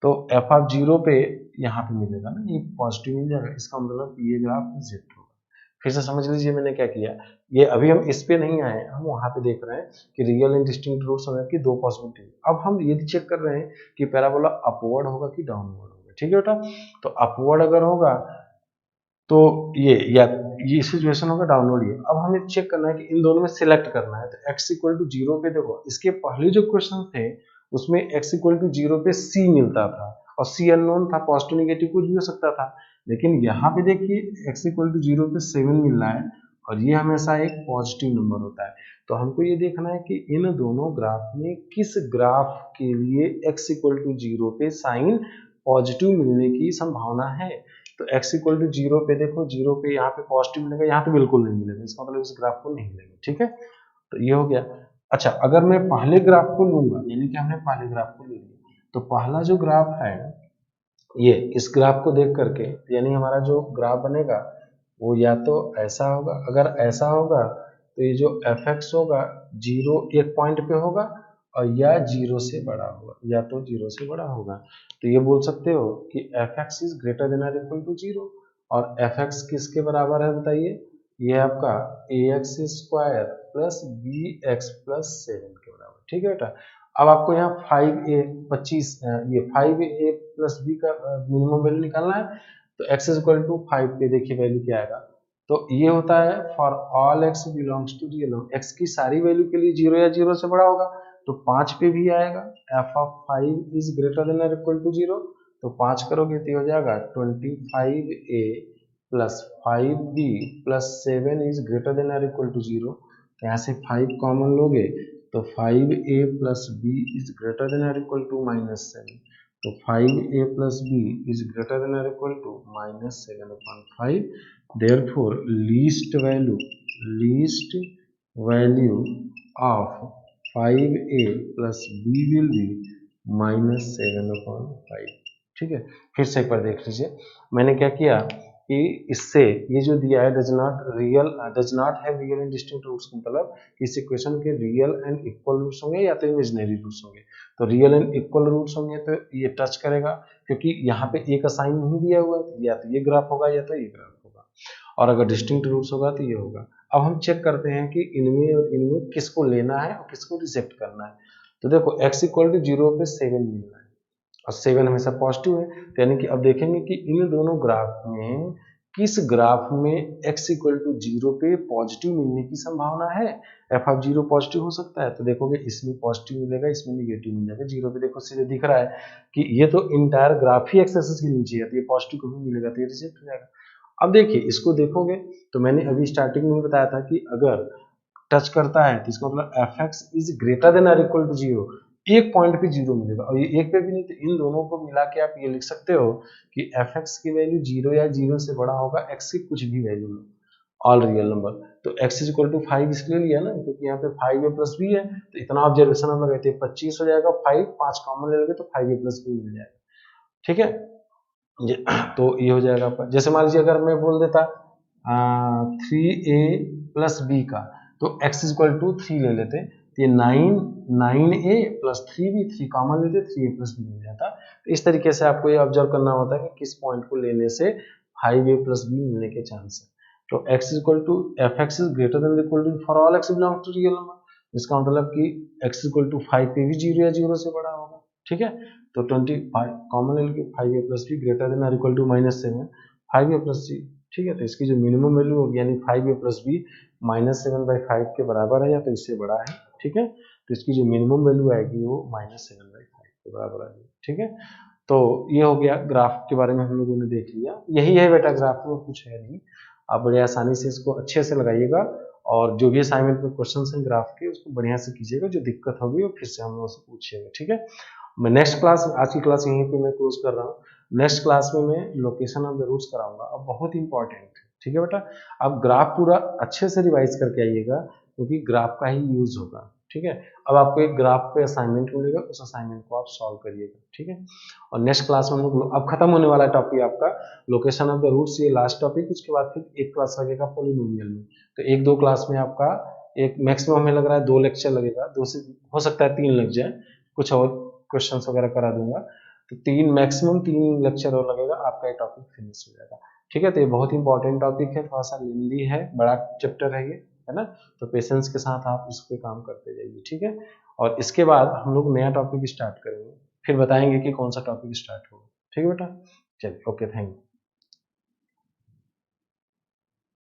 तो एफ ऑफ जीरो पे यहाँ पे मिलेगा ना, ये पॉजिटिव मिल जाएगा, इसका मतलब ये ग्राफ रिजेक्ट होगा। फिर से समझ लीजिए मैंने क्या किया, ये अभी हम इस पे नहीं आए, हम वहां पे देख रहे हैं कि रियल एंड डिस्टिंक्ट रूट्स होने की दो पॉसिबिलिटी, अब हम ये चेक कर रहे हैं कि पैराबोला अपवर्ड होगा कि डाउनवर्ड होगा, ठीक है बेटा, तो अपवर्ड अगर होगा तो ये सिचुएशन होगा डाउनवर्ड, ये अब हमें चेक करना है कि इन दोनों में सिलेक्ट करना है, तो x इक्वल टू जीरो पे देखो इसके पहले जो क्वेश्चन थे उसमें x इक्वल टू जीरो पे c मिलता था, और c अननोन था, पॉजिटिव नेगेटिव कुछ भी हो सकता था, लेकिन यहाँ पे देखिए x इक्वल टू जीरो पे 7 मिल रहा है, और ये हमेशा एक पॉजिटिव नंबर होता है, तो हमको ये देखना है कि इन दोनों ग्राफ में किस ग्राफ के लिए x इक्वल टू जीरो पे साइन पॉजिटिव मिलने की संभावना है, तो x इक्वल टू जीरो पे देखो, जीरो पे यहाँ पे पॉजिटिव मिलेगा, यहाँ पे बिल्कुल नहीं मिलेगा, इसका मतलब इस ग्राफ को नहीं लेंगे, ठीक है, तो ये हो गया। अच्छा अगर मैं पहले ग्राफ को लूंगा, यानी कि हमने पहले ग्राफ को ले लिया, तो पहला जो ग्राफ है ये इस ग्राफ को देख करके, यानी हमारा जो ग्राफ बनेगा वो या तो ऐसा होगा, अगर ऐसा होगा तो ये जो एफ एक्स होगा जीरो एक पॉइंट पे होगा, और या जीरो से बड़ा होगा, या तो जीरो से बड़ा होगा, तो ये बोल सकते हो कि f x is greater than और इक्वल टू जीरो, और एफ एक्स किसके बराबर है बताइए, ये आपका a x square plus B x plus 7 के बराबर, ठीक है बेटा। अब आपको यहाँ 5a 25 ये 5a प्लस बी का मिनिमम वैल्यू निकालना है, तो x इज इक्वल टू 5 पे देखिए वैल्यू क्या आएगा, तो ये होता है for all x belongs to real, x की सारी वैल्यू के लिए जीरो या जीरो से बड़ा होगा, तो 5 पे भी आएगा, f of 5 is greater than और इक्वल टू जीरो, तो 5 करोगे तो हो जाएगा 25a plus 5b plus 7 is greater than और इक्वल टू जीरो, यहाँ से 5 कॉमन लोगे तो 5a plus b is greater than और इक्वल टू -7, तो 5a plus b is greater than और equal to -7/5, therefore least value of 5a plus b will be -7/5, ठीक है। फिर से एक बार देख लीजिए, मैंने क्या किया कि इससे ये जो दिया है does not have real and distinct roots, मतलब इस इक्वेशन के रियल एंड इक्वल रूट्स होंगे या तो इमेजिनरी रूट्स होंगे, तो रियल एंड इक्वल रूट्स होंगे तो ये टच करेगा, क्योंकि यहाँ पे एक साइन नहीं दिया हुआ है, या तो ये ग्राफ होगा या तो ये ग्राफ होगा, और अगर डिस्टिंक्ट रूट्स होगा तो ये होगा। अब हम चेक करते हैं कि इनमें और इनमें किसको लेना है और किसको रिजेक्ट करना है, तो देखो x इक्वल टू जीरो पे 7 मिल रहा है और 7 हमेशा पॉजिटिव है, तो यानी कि अब देखेंगे कि इन दोनों ग्राफ में किस ग्राफ में x इक्वल टू जीरो पे पॉजिटिव मिलने की संभावना है, एफ ऑफ जीरो पॉजिटिव हो सकता है, तो देखोगे इसमें पॉजिटिव मिलेगा, इसमें निगेटिव मिल जाएगा, जीरो पे देखो सीधे दिख रहा है कि ये तो इंटायर ग्राफ ही एक्स एक्सिस के नीचे है, तो ये पॉजिटिव कभी मिलेगा तो ये रिजेक्ट हो जाएगा। अब देखिए इसको देखोगे तो मैंने अभी स्टार्टिंग में बताया था कि अगर टच करता है तो इसका मतलब F x is greater than और इक्वल टू जीरो, एक पॉइंट पे जीरो मिलेगा, और ये एक पे भी नहीं, तो इन दोनों को मिला के आप ये लिख सकते हो कि एफ एक्स की वैल्यू जीरो या जीरो से बड़ा होगा, एक्स की कुछ भी वैल्यू लो, ऑल रियल नंबर। तो x इज इक्वल टू 5 इसलिए लिया ना क्योंकि यहाँ पे 5a प्लस बी है, तो इतना ऑब्जर्वेशन हम लगाते हैं 25 हो जाएगा, 5 कॉमन ले लोगे तो 5a प्लस बी मिल जाएगा। ठीक है, तो ये हो जाएगा आपका। जैसे मान लीजिए अगर मैं बोल देता 3a प्लस बी का, तो x इज इक्वल टू 3 ले लेते, तो ये 9a प्लस 3b, 3 कॉमन लेते 3a प्लस बी मिल जाता। तो इस तरीके से आपको ये ऑब्जर्व करना होता है कि किस पॉइंट को लेने से 5a प्लस बी मिलने के चांस है। तो x is equal to f x is greater than equal to for all x belong to real number, इसका मतलब कि x इक्वल टू 5 पे भी 0 या 0 से बड़ा होगा। ठीक है, तो 25 कॉमन ले लेके 5a plus B greater than और इक्वल टू -7 5a प्लस सी। ठीक है, तो इसकी जो मिनिमम वैल्यू होगी यानी 5a प्लस बी -7/5 के बराबर है या तो इससे बड़ा है। ठीक है, तो इसकी जो मिनिमम वैल्यू आएगी वो -7/5 के बराबर आएगी। ठीक है, तो ये हो गया ग्राफ के बारे में हम लोगों ने देख लिया। यही है बेटा ग्राफ में, कुछ है नहीं। आप बड़े आसानी से इसको अच्छे से लगाइएगा और जो भी असाइनमेंट में क्वेश्चन हैं ग्राफ के उसको बढ़िया से कीजिएगा, जो दिक्कत होगी वो फिर से हम लोगों से पूछिएगा। ठीक है, मैं नेक्स्ट क्लास, आज की क्लास यहीं पे मैं क्लोज कर रहा हूँ। नेक्स्ट क्लास में मैं लोकेशन ऑफ द रूट्स कराऊंगा, अब बहुत इंपॉर्टेंट है। ठीक है बेटा, आप ग्राफ पूरा अच्छे से रिवाइज करके आइएगा क्योंकि ग्राफ का ही यूज होगा। ठीक है, अब आपको एक ग्राफ पे असाइनमेंट मिलेगा, उस असाइनमेंट को आप सॉल्व करिएगा। ठीक है, और नेक्स्ट क्लास में हम लोग, अब खत्म होने वाला टॉपिक आपका लोकेशन ऑफ द रूट्स, ये लास्ट टॉपिक। उसके बाद फिर एक क्लास लगेगा पॉलिनोमियल में, तो 1-2 क्लास में आपका एक मैक्सिमम में लग रहा है 2 लेक्चर लगेगा, 2 से हो सकता है 3 लग जाए, कुछ और क्वेश्चंस वगैरह करा दूंगा, तो 3 मैक्सिमम 3 लेक्चर और लगेगा, आपका ये टॉपिक फिनिश हो जाएगा। ठीक है, तो ये बहुत इंपॉर्टेंट टॉपिक है, थोड़ा सा लेंदी है, बड़ा चैप्टर है ये, है ना, तो पेशेंस के साथ आप इस पे काम करते जाइए। ठीक है, और इसके बाद हम लोग नया टॉपिक स्टार्ट करेंगे, फिर बताएंगे कि कौन सा टॉपिक स्टार्ट होगा। ठीक है बेटा, चलिए, ओके, थैंक यू।